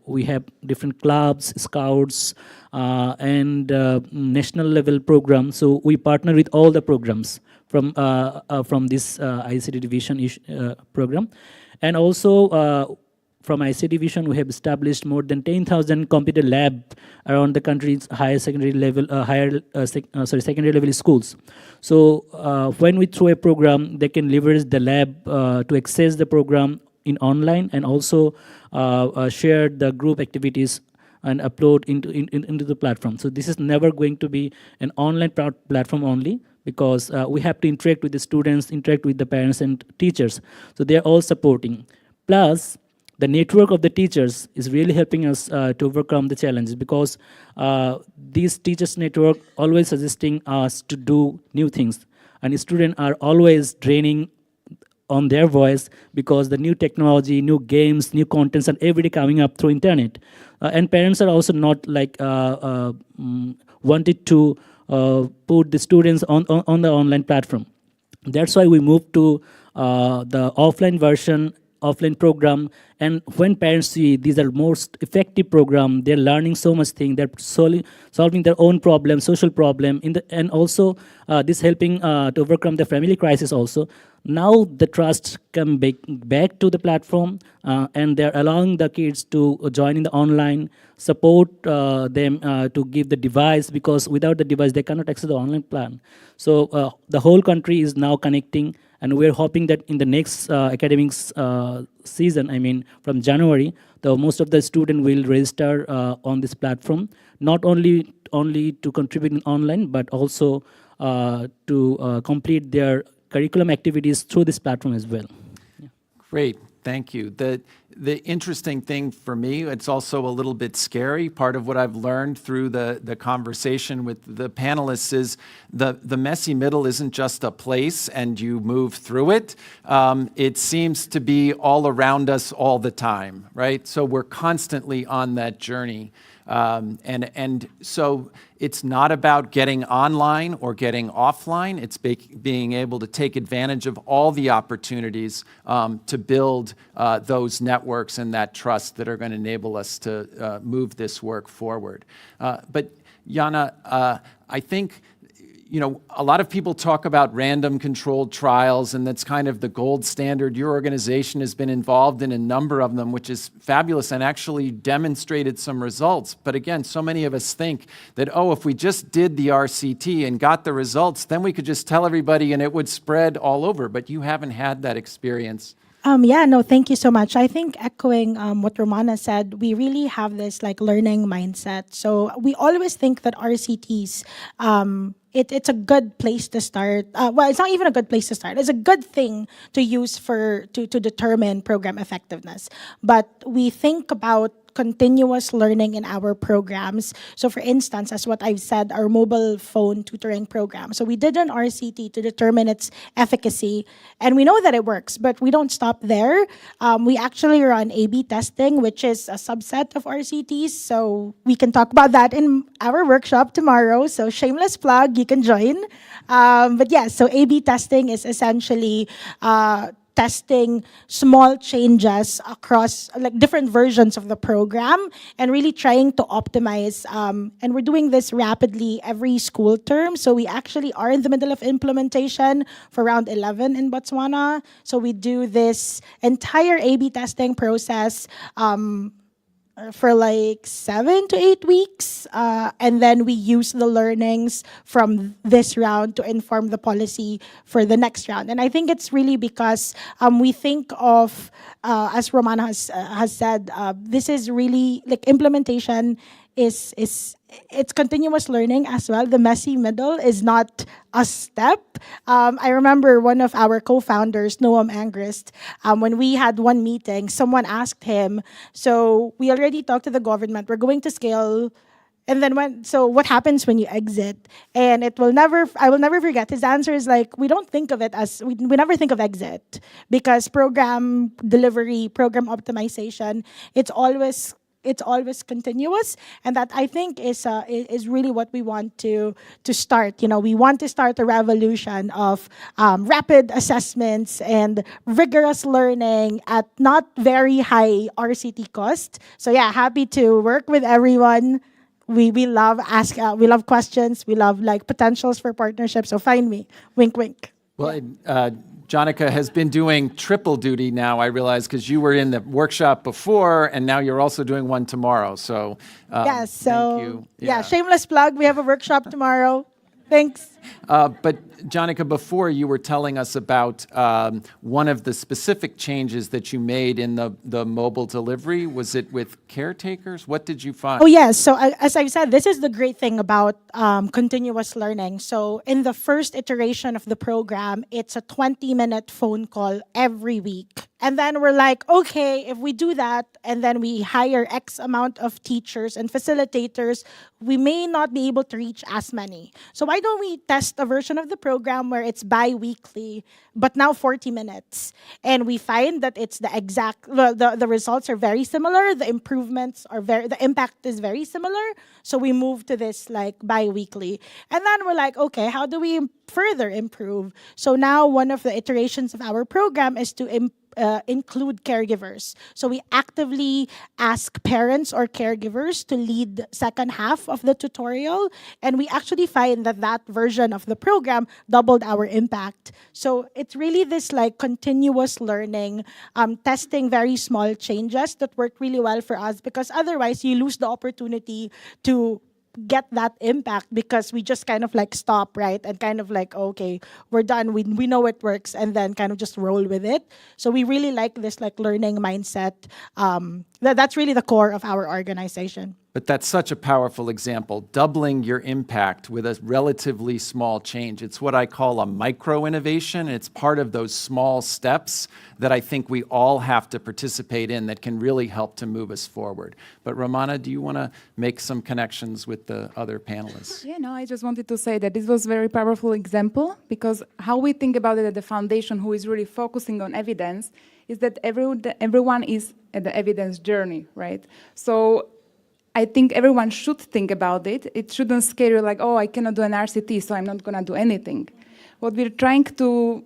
we have different clubs, scouts, and national level programs. So we partner with all the programs from this ICT division program, and also. From IC division, we have established more than 10,000 computer lab around the country's higher secondary level, secondary level schools. So when we throw a program, they can leverage the lab to access the program in online, and also share the group activities and upload into the platform. So this is never going to be an online platform only, because we have to interact with the students, interact with the parents and teachers. So they are all supporting. Plus, the network of the teachers is really helping us to overcome the challenges, because these teachers network always suggesting us to do new things, and students are always training on their voice, because the new technology, new games, new contents are every day coming up through internet, and parents are also not like wanted to put the students on the online platform. That's why we moved to the offline program. And when parents see these are most effective program, they're learning so much thing, they're solving their own problem, social problem, and also this helping to overcome the family crisis also. Now the trust come back to the platform, and they're allowing the kids to join in the online, support them to give the device, because without the device they cannot access the online plan. So the whole country is now connecting, and we're hoping that in the next academics season, I mean from January, most of the students will register on this platform, not only to contribute in online, but also to complete their curriculum activities through this platform as well. Yeah. Great, thank you. The interesting thing for me, it's also a little bit scary. Part of what I've learned through the conversation with the panelists is the messy middle isn't just a place and you move through it. It seems to be all around us all the time, right? So we're constantly on that journey. And so it's not about getting online or getting offline. It's being able to take advantage of all the opportunities to build those networks and that trust that are going to enable us to move this work forward. But Jana, I think, you know, a lot of people talk about random controlled trials, and that's kind of the gold standard. Your organization has been involved in a number of them, which is fabulous, and actually demonstrated some results. But again, so many of us think that, oh, if we just did the RCT and got the results, then we could just tell everybody and it would spread all over. But you haven't had that experience. Yeah, no, thank you so much. I think echoing what Romana said, we really have this like learning mindset. So we always think that RCTs, it's a good place to start. Well, it's not even a good place to start. It's a good thing to use to determine program effectiveness. But we think about continuous learning in our programs. So for instance, as what I've said, our mobile phone tutoring program. So we did an RCT to determine its efficacy, and we know that it works, but we don't stop there. We actually run A/B testing, which is a subset of RCTs. So we can talk about that in our workshop tomorrow. So shameless plug, you can join. But yeah, so A/B testing is essentially testing small changes across like different versions of the program and really trying to optimize. And we're doing this rapidly every school term. So we actually are in the middle of implementation for round 11 in Botswana. So we do this entire A/B testing process for like 7 to 8 weeks. And then we use the learnings from this round to inform the policy for the next round. And I think it's really because we think of, as Romana has said, this is really like implementation is it's continuous learning as well. The messy middle is not a step. I remember one of our co-founders, Noam Angrist, when we had one meeting, someone asked him, so we already talked to the government, we're going to scale, and then so what happens when you exit? And I will never forget, his answer is like, we don't think of it as, we never think of exit, because program delivery, program optimization, it's always it's always continuous, and that I think is really what we want to start. We want to start a revolution of rapid assessments and rigorous learning at not very high RCT cost. So yeah, happy to work with everyone. We love we love questions, we love like potentials for partnerships. So find me, wink wink. Well, Jonica has been doing triple duty now, I realize, because you were in the workshop before, and now you're also doing one tomorrow. So, Yes, so thank you. yeah, shameless plug. We have a workshop tomorrow. Thanks. But Jonica, before you were telling us about one of the specific changes that you made in the mobile delivery. Was it with caretakers? What did you find? Oh, yes. So as I've said, this is the great thing about continuous learning. So in the first iteration of the program, it's a 20-minute phone call every week. And then we're like, okay, if we do that and then we hire X amount of teachers and facilitators, we may not be able to reach as many. So why don't we test a version of the program where it's bi-weekly, but now 40 minutes? And we find that it's the exact, the results are very similar. The improvements are the impact is very similar. So we move to this like bi-weekly. And then we're like, okay, how do we further improve? So now one of the iterations of our program is to include caregivers. So we actively ask parents or caregivers to lead second half of the tutorial, and we actually find that that version of the program doubled our impact. So it's really this like continuous learning, testing very small changes that work really well for us, because otherwise you lose the opportunity to get that impact because we just kind of like stop, right? And kind of like, okay, we're done. We know it works, and then kind of just roll with it. So we really like this like learning mindset. That's really the core of our organization. But that's such a powerful example, doubling your impact with a relatively small change. It's what I call a micro-innovation. It's part of those small steps that I think we all have to participate in that can really help to move us forward. But Romana, do you want to make some connections with the other panelists? Yeah, no, I just wanted to say that this was a very powerful example, because how we think about it at the foundation, who is really focusing on evidence, is that everyone is at the evidence journey, right? So I think everyone should think about it. It shouldn't scare you like, oh, I cannot do an RCT, so I'm not going to do anything. What we're trying to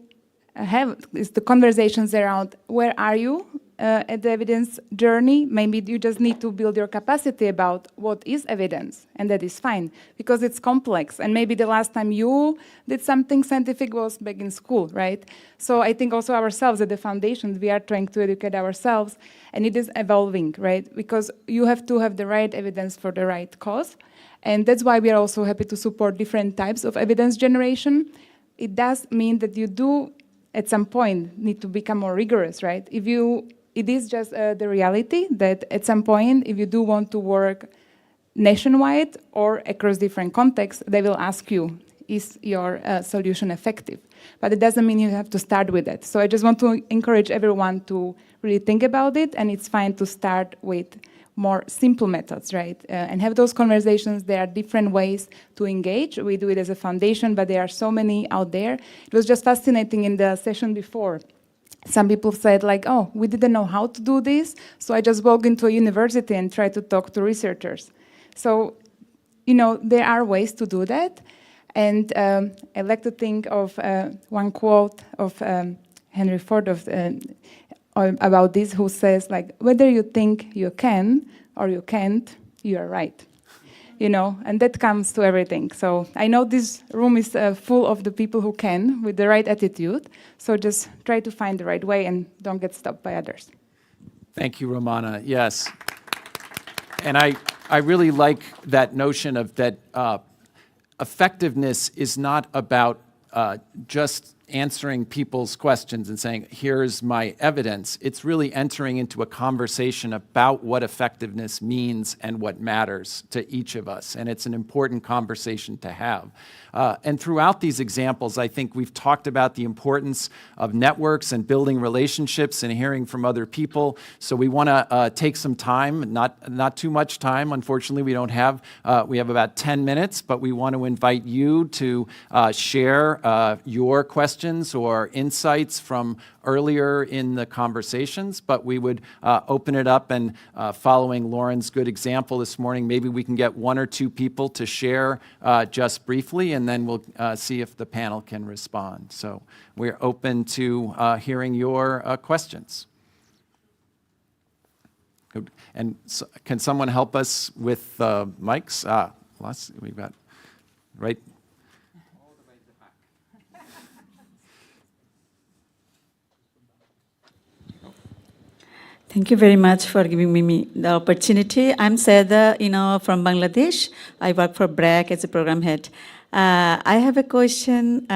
have is the conversations around where are you at the evidence journey. Maybe you just need to build your capacity about what is evidence, and that is fine, because it's complex. And maybe the last time you did something scientific was back in school, right? So I think also ourselves at the foundation, we are trying to educate ourselves, and it is evolving, right? Because you have to have the right evidence for the right cause. And that's why we are also happy to support different types of evidence generation. It does mean that you do, at some point, need to become more rigorous, right? It is just the reality that at some point, if you do want to work nationwide or across different contexts, they will ask you, is your solution effective? But it doesn't mean you have to start with it. So I just want to encourage everyone to really think about it, and it's fine to start with more simple methods, right? And have those conversations. There are different ways to engage. We do it as a foundation, but there are so many out there. It was just fascinating in the session before. Some people said like, oh, we didn't know how to do this, so I just walked into a university and tried to talk to researchers. So, there are ways to do that. And I like to think of one quote of Henry Ford about this, who says like, whether you think you can or you can't, you are right. And that comes to everything. So I know this room is full of the people who can, with the right attitude. So just try to find the right way and don't get stopped by others. Thank you, Romana. Yes. And I really like that notion of that effectiveness is not about just answering people's questions and saying, here's my evidence. It's really entering into a conversation about what effectiveness means and what matters to each of us. And it's an important conversation to have. And throughout these examples, I think we've talked about the importance of networks and building relationships and hearing from other people. So we want to take some time, not too much time. Unfortunately, we have about 10 minutes, but we want to invite you to share your questions questions or insights from earlier in the conversations, but we would open it up, and following Lauren's good example this morning, maybe we can get one or two people to share just briefly, and then we'll see if the panel can respond. So we're open to hearing your questions. Good. And so, can someone help us with mics? We've got right. Thank you very much for giving me the opportunity. I'm Seda, from Bangladesh. I work for BRAC as a program head. I have a question.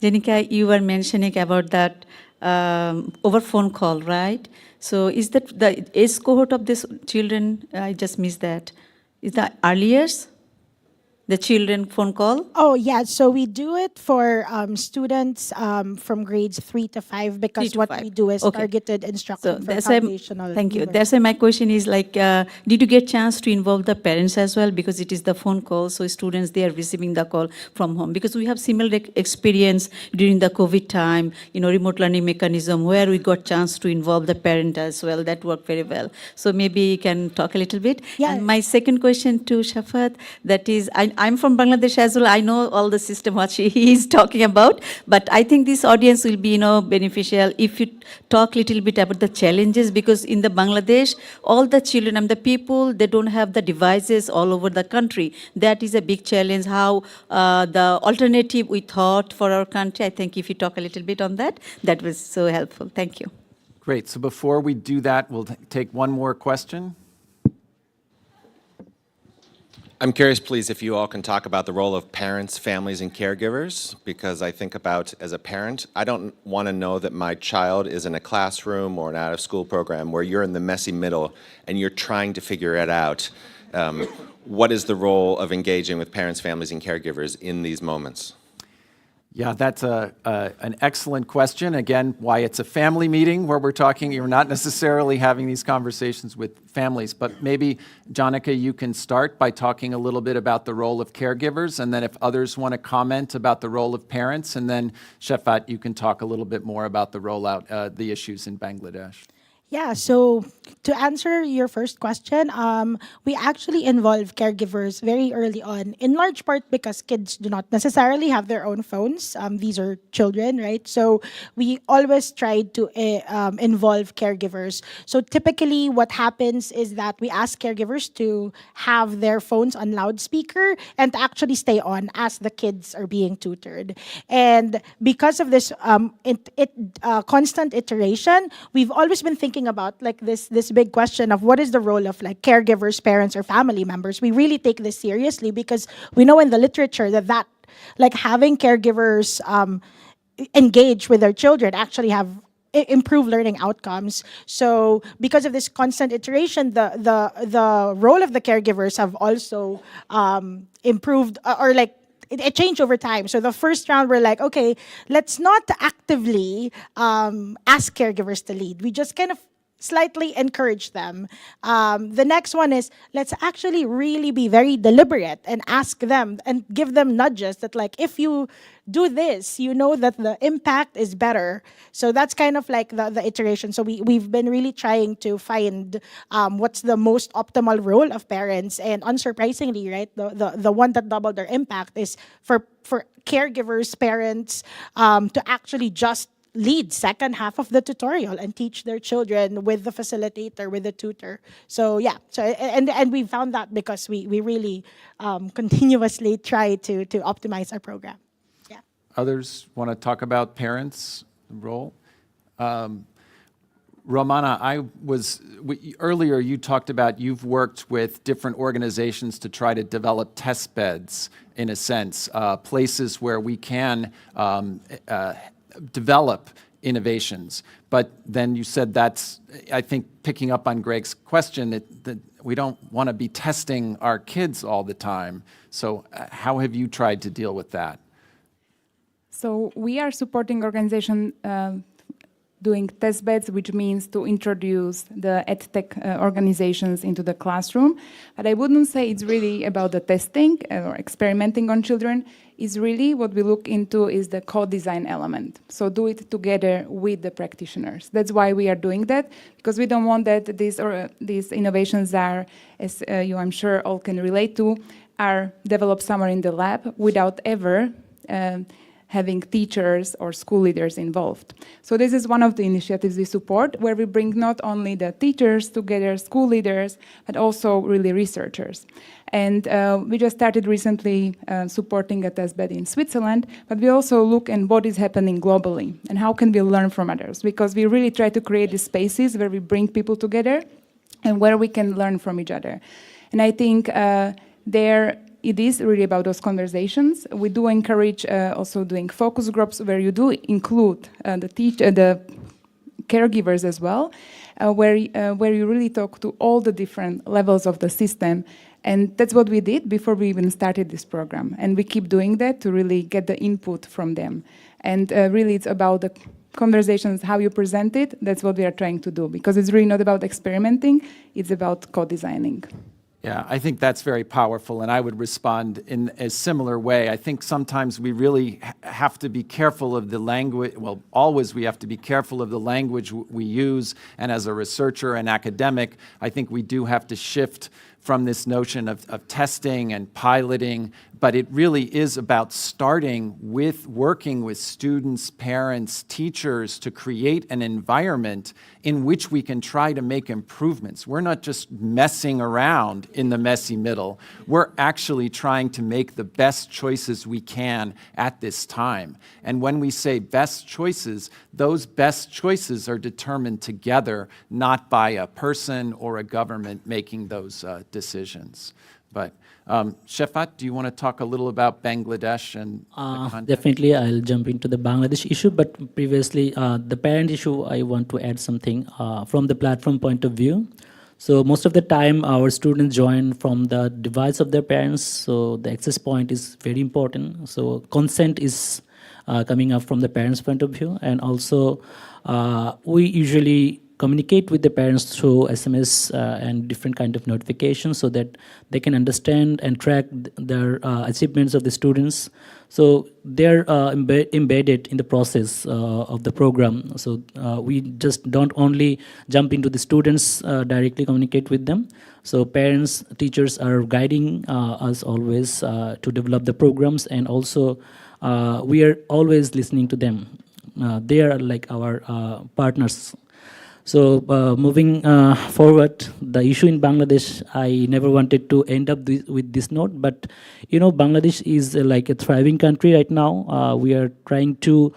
Jenica, you were mentioning about that over phone call, right? So is that the age cohort of these children? I just missed that. Is that earliest? The children phone call? Oh, yeah. So we do it for students from grades 3 to 5 because 3 to what 5. we do is Okay. targeted instruction for that's why, foundational. thank you. learning. That's why my question is like, did you get chance to involve the parents as well? Because it is the phone call, so students, they are receiving the call from home. Because we have similar experience during the COVID time, remote learning mechanism where we got chance to involve the parent as well. That worked very well. So maybe you can talk a little bit. Yeah. And my second question to Shafat, that is, I'm from Bangladesh as well. I know all the system what he is talking about, but I think this audience will be, beneficial if you talk a little bit about the challenges, because in the Bangladesh, all the children and the people, they don't have the devices all over the country. That is a big challenge. How the alternative we thought for our country, I think if you talk a little bit on that, that was so helpful. Thank you. Great. So before we do that, we'll take one more question. I'm curious, please, if you all can talk about the role of parents, families, and caregivers, because I think about, as a parent, I don't want to know that my child is in a classroom or an out-of-school program where you're in the messy middle and you're trying to figure it out. What is the role of engaging with parents, families, and caregivers in these moments? Yeah, that's an excellent question. Again, why it's a family meeting where we're talking, you're not necessarily having these conversations with families, but maybe, Jonica, you can start by talking a little bit about the role of caregivers, and then if others want to comment about the role of parents, and then Shafat, you can talk a little bit more about the rollout, the issues in Bangladesh. Yeah, so to answer your first question, we actually involve caregivers very early on, in large part because kids do not necessarily have their own phones. These are children, right? So we always try to involve caregivers. So typically what happens is that we ask caregivers to have their phones on loudspeaker and to actually stay on as the kids are being tutored. And because of this constant iteration, we've always been thinking about like this big question of what is the role of like caregivers, parents, or family members. We really take this seriously because we know in the literature that like having caregivers engage with their children actually have improve learning outcomes. So because of this constant iteration, the role of the caregivers have also improved or like it changed over time. So the first round, we're like, okay, let's not actively ask caregivers to lead. We just kind of slightly encourage them. The next one is, let's actually really be very deliberate and ask them and give them nudges that like, if you do this, you know that the impact is better. So that's kind of like the iteration. So we've been really trying to find what's the most optimal role of parents. And unsurprisingly, right, the one that doubled their impact is for caregivers, parents, to actually just lead second half of the tutorial and teach their children with the facilitator, with the tutor. So yeah, so and we found that because we really continuously try to optimize our program. Yeah. Others want to talk about parents' role? Romana, earlier you talked about you've worked with different organizations to try to develop test beds, in a sense, places where we can develop innovations. But then you said that's, I think, picking up on Greg's question, that we don't want to be testing our kids all the time. So how have you tried to deal with that? So we are supporting organization doing test beds, which means to introduce the EdTech organizations into the classroom. But I wouldn't say it's really about the testing or experimenting on children. It's really what we look into is the co-design element. So do it together with the practitioners. That's why we are doing that, because we don't want that these innovations are, as you I'm sure all can relate to, are developed somewhere in the lab without ever having teachers or school leaders involved. So this is one of the initiatives we support, where we bring not only the teachers together, school leaders, but also really researchers. And we just started recently supporting a test bed in Switzerland, but we also look at what is happening globally and how can we learn from others, because we really try to create these spaces where we bring people together and where we can learn from each other. And I think there it is really about those conversations. We do encourage also doing focus groups where you do include the caregivers as well, where you really talk to all the different levels of the system. And that's what we did before we even started this program. And we keep doing that to really get the input from them. And really it's about the conversations, how you present it. That's what we are trying to do, because it's really not about experimenting, it's about co-designing. Yeah, I think that's very powerful, and I would respond in a similar way. I think sometimes we really have to be careful of the language, well, always we have to be careful of the language we use, and as a researcher and academic, I think we do have to shift from this notion of testing and piloting, but it really is about starting with working with students, parents, teachers to create an environment in which we can try to make improvements. We're not just messing around in the messy middle. We're actually trying to make the best choices we can at this time. And when we say best choices, those best choices are determined together, not by a person or a government making those decisions. But Shafat, do you want to talk a little about Bangladesh and the context? Definitely, I'll jump into the Bangladesh issue, but previously, the parent issue, I want to add something from the platform point of view. So most of the time, our students join from the device of their parents, so the access point is very important. So consent is coming up from the parents' point of view, and also we usually communicate with the parents through SMS and different kind of notifications so that they can understand and track their achievements of the students. So they're embedded in the process of the program. So we just don't only jump into the students, directly communicate with them. So parents, teachers are guiding us always to develop the programs, and also we are always listening to them. They are like our partners. So moving forward, the issue in Bangladesh, I never wanted to end up with this note, but you know, Bangladesh is like a thriving country right now. We are trying to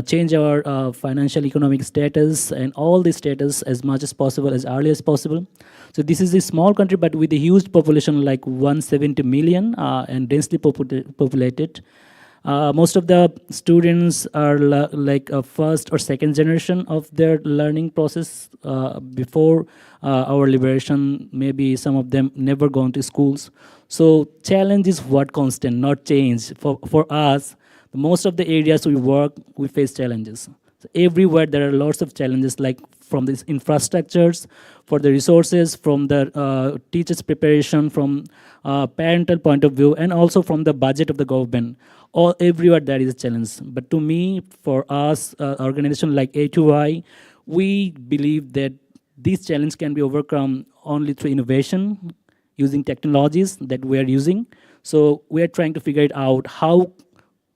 change our financial economic status and all the status as much as possible, as early as possible. So this is a small country, but with a huge population like 170 million and densely populated. Most of the students are like a first or second generation of their learning process before our liberation. Maybe some of them never gone to schools. So challenge is what constant, not change. For us, most of the areas we work, we face challenges. So everywhere there are lots of challenges, like from these infrastructures, for the resources, from the teachers' preparation, from parental point of view, and also from the budget of the government. Everywhere there is a challenge. But to me, for us, organization like A2I, we believe that this challenge can be overcome only through innovation, using technologies that we are using. So we are trying to figure it out how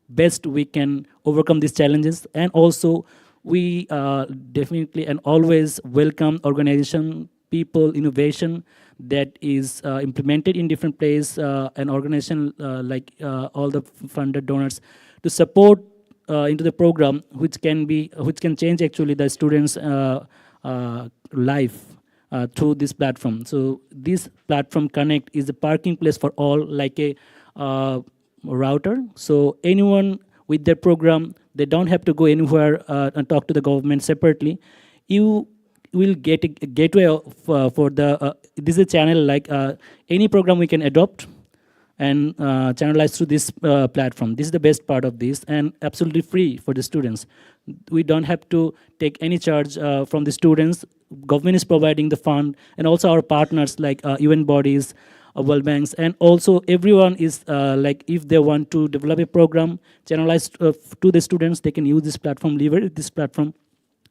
best we can overcome these challenges. And also, we definitely and always welcome organization, people, innovation that is implemented in different places, an organization like all the funded donors to support into the program, which can change actually the students' life through this platform. So this platform Connect is a parking place for all, like a router. So anyone with their program, they don't have to go anywhere and talk to the government separately. You will get a gateway for the, this is a channel like any program we can adopt and channelize through this platform. This is the best part of this, and absolutely free for the students. We don't have to take any charge from the students. Government is providing the fund, and also our partners like UN bodies, World Banks, and also everyone is like, if they want to develop a program generalized to the students, they can use this platform, leverage this platform.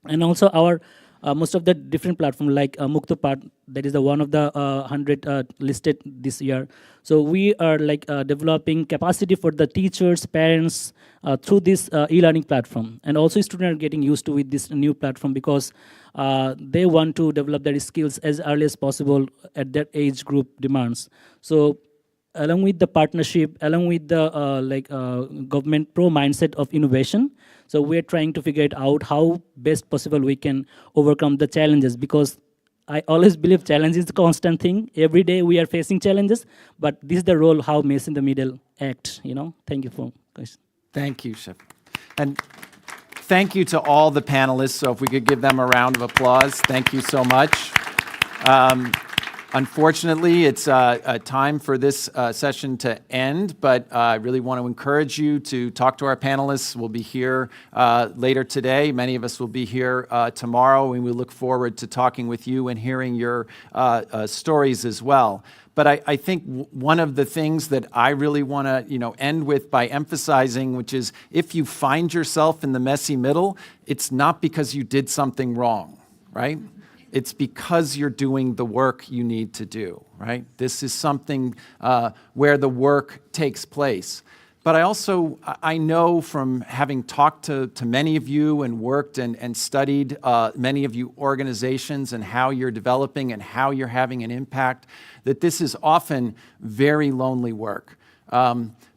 And also our most of the different platform like Muktopad, that is the one of the 100 listed this year. So we are like developing capacity for the teachers, parents through this e-learning platform. And also students are getting used to with this new platform because they want to develop their skills as early as possible at their age group demands. So along with the partnership, along with the government pro mindset of innovation, so we're trying to figure it out how best possible we can overcome the challenges, because I always believe challenge is a constant thing. Every day we are facing challenges, but this is the role how Mess in the Middle act, you know. Thank you for question. Thank you, Chef. And thank you to all the panelists. So if we could give them a round of applause. Thank you so much. Unfortunately, it's time for this session to end, but I really want to encourage you to talk to our panelists. We'll be here later today. Many of us will be here tomorrow, and we look forward to talking with you and hearing your stories as well. But I think one of the things that I really want to end with by emphasizing, which is if you find yourself in the messy middle, it's not because you did something wrong, right? It's because you're doing the work you need to do, right? This is something where the work takes place. But I know from having talked to many of you and worked and studied many of you organizations and how you're developing and how you're having an impact, that this is often very lonely work.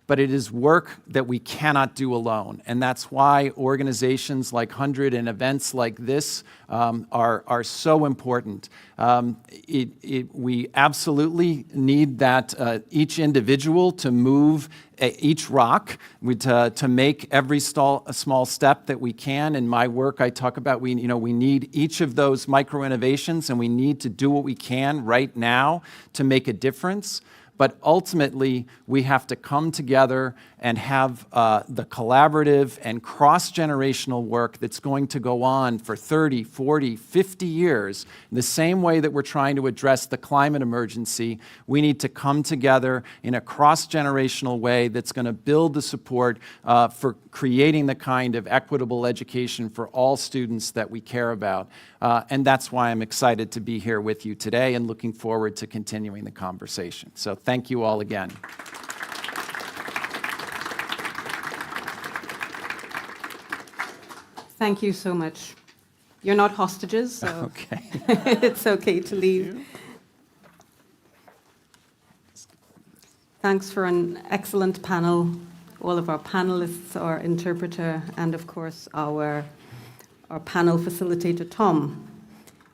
But it is work that we cannot do alone. And that's why organizations like HundrED and events like this are so important. We absolutely need that each individual to move each rock, to make every small step that we can. In my work, I talk about we need each of those micro innovations, and we need to do what we can right now to make a difference. But ultimately, we have to come together and have the collaborative and cross-generational work that's going to go on for 30, 40, 50 years. In the same way that we're trying to address the climate emergency, we need to come together in a cross-generational way that's going to build the support for creating the kind of equitable education for all students that we care about. And that's why I'm excited to be here with you today and looking forward to continuing the conversation. So thank you all again. Thank you so much. You're not hostages, so Okay. it's okay to leave. Thanks for an excellent panel, all of our panelists, our interpreter, and of course our panel facilitator, Tom.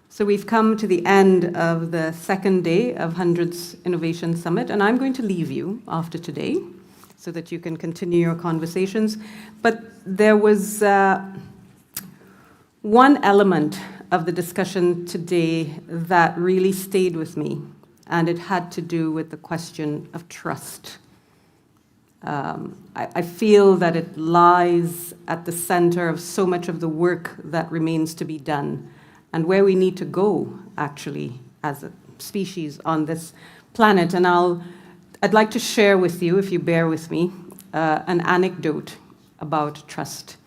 So we've come to the end of the second day of HundrED's Innovation Summit, and I'm going to leave you after today so that you can continue your conversations. But there was one element of the discussion today that really stayed with me, and it had to do with the question of trust. I feel that it lies at the center of so much of the work that remains to be done, and where we need to go, actually, as a species on this planet. And I'd like to share with you, if you bear with me, an anecdote about trust.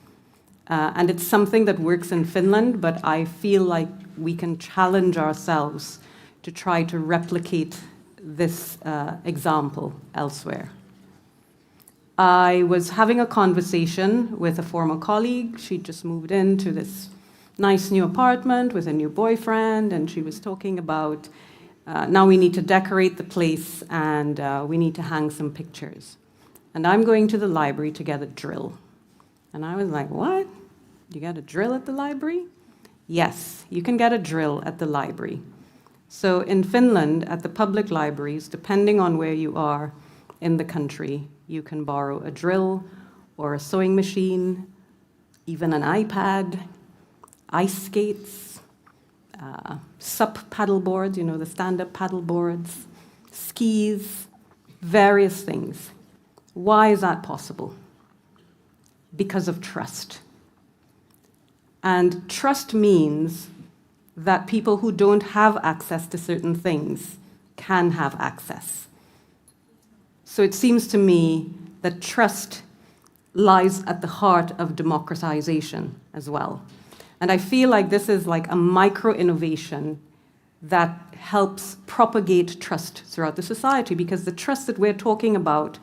And it's something that works in Finland, but I feel like we can challenge ourselves to try to replicate this example elsewhere. I was having a conversation with a former colleague. She'd just moved into this nice new apartment with a new boyfriend, and she was talking about now we need to decorate the place and we need to hang some pictures. And I'm going to the library to get a drill. And I was like, what? You get a drill at the library? Yes, you can get a drill at the library. So in Finland, at the public libraries, depending on where you are in the country, you can borrow a drill or a sewing machine, even an iPad, ice skates, SUP paddle boards, the stand-up paddle boards, skis, various things. Why is that possible? Because of trust. And trust means that people who don't have access to certain things can have access. So it seems to me that trust lies at the heart of democratization as well. And I feel like this is like a micro-innovation that helps propagate trust throughout the society, because the trust that we're talking about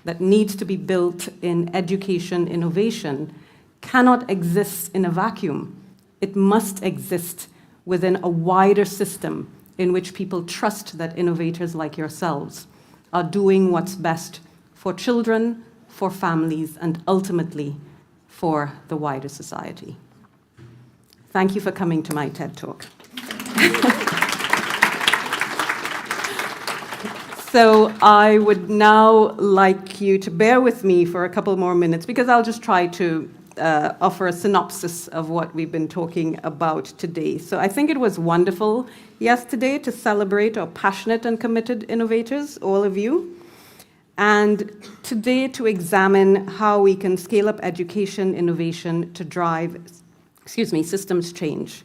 that needs to be built in education innovation cannot exist in a vacuum. It must exist within a wider system in which people trust that innovators like yourselves are doing what's best for children, for families, and ultimately for the wider society. Thank you for coming to my TED Talk. So I would now like you to bear with me for a couple more minutes, because I'll just try to offer a synopsis of what we've been talking about today. So I think it was wonderful yesterday to celebrate our passionate and committed innovators, all of you, and today to examine how we can scale up education innovation to drive, systems change.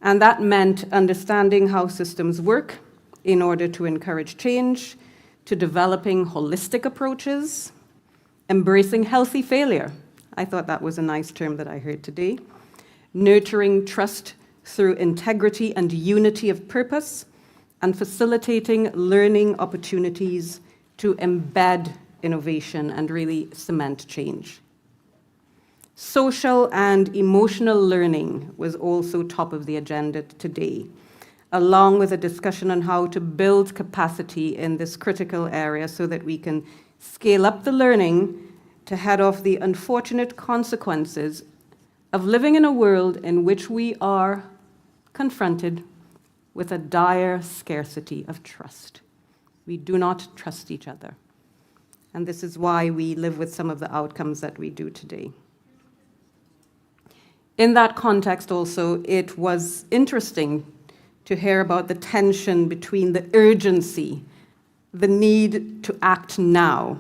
And that meant understanding how systems work in order to encourage change, to developing holistic approaches, embracing healthy failure. I thought that was a nice term that I heard today. Nurturing trust through integrity and unity of purpose, and facilitating learning opportunities to embed innovation and really cement change. Social and emotional learning was also top of the agenda today, along with a discussion on how to build capacity in this critical area so that we can scale up the learning to head off the unfortunate consequences of living in a world in which we are confronted with a dire scarcity of trust. We do not trust each other. And this is why we live with some of the outcomes that we do today. In that context also, it was interesting to hear about the tension between the urgency, the need to act now,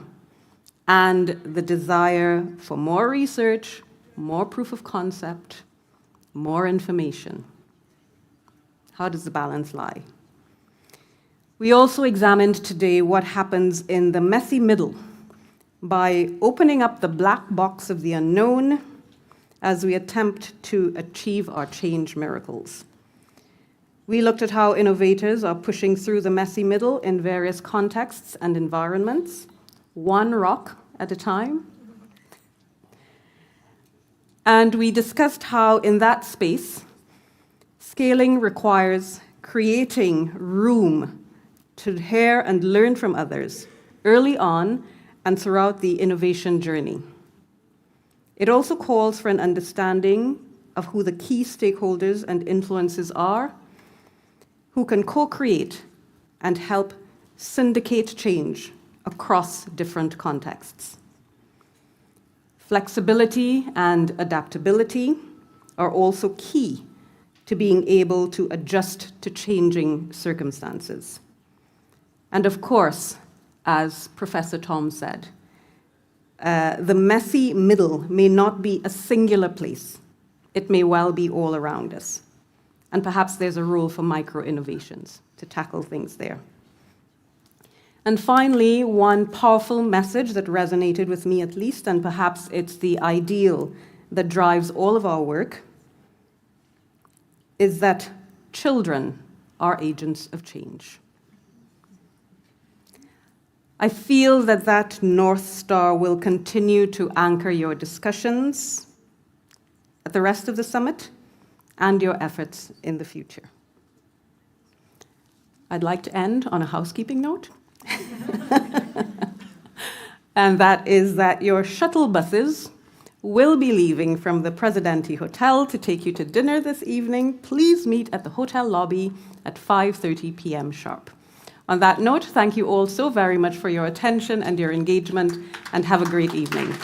and the desire for more research, more proof of concept, more information. How does the balance lie? We also examined today what happens in the messy middle by opening up the black box of the unknown as we attempt to achieve our change miracles. We looked at how innovators are pushing through the messy middle in various contexts and environments, one rock at a time. And we discussed how in that space, scaling requires creating room to hear and learn from others early on and throughout the innovation journey. It also calls for an understanding of who the key stakeholders and influencers are, who can co-create and help syndicate change across different contexts. Flexibility and adaptability are also key to being able to adjust to changing circumstances. And of course, as Professor Tom said, the messy middle may not be a singular place. It may well be all around us. And perhaps there's a role for micro-innovations to tackle things there. And finally, one powerful message that resonated with me at least, and perhaps it's the ideal that drives all of our work, is that children are agents of change. I feel that that North Star will continue to anchor your discussions at the rest of the summit and your efforts in the future. I'd like to end on a housekeeping note. And that is that your shuttle buses will be leaving from the Presidente Hotel to take you to dinner this evening. Please meet at the hotel lobby at 5:30 p.m. sharp. On that note, thank you all so very much for your attention and your engagement, and have a great evening.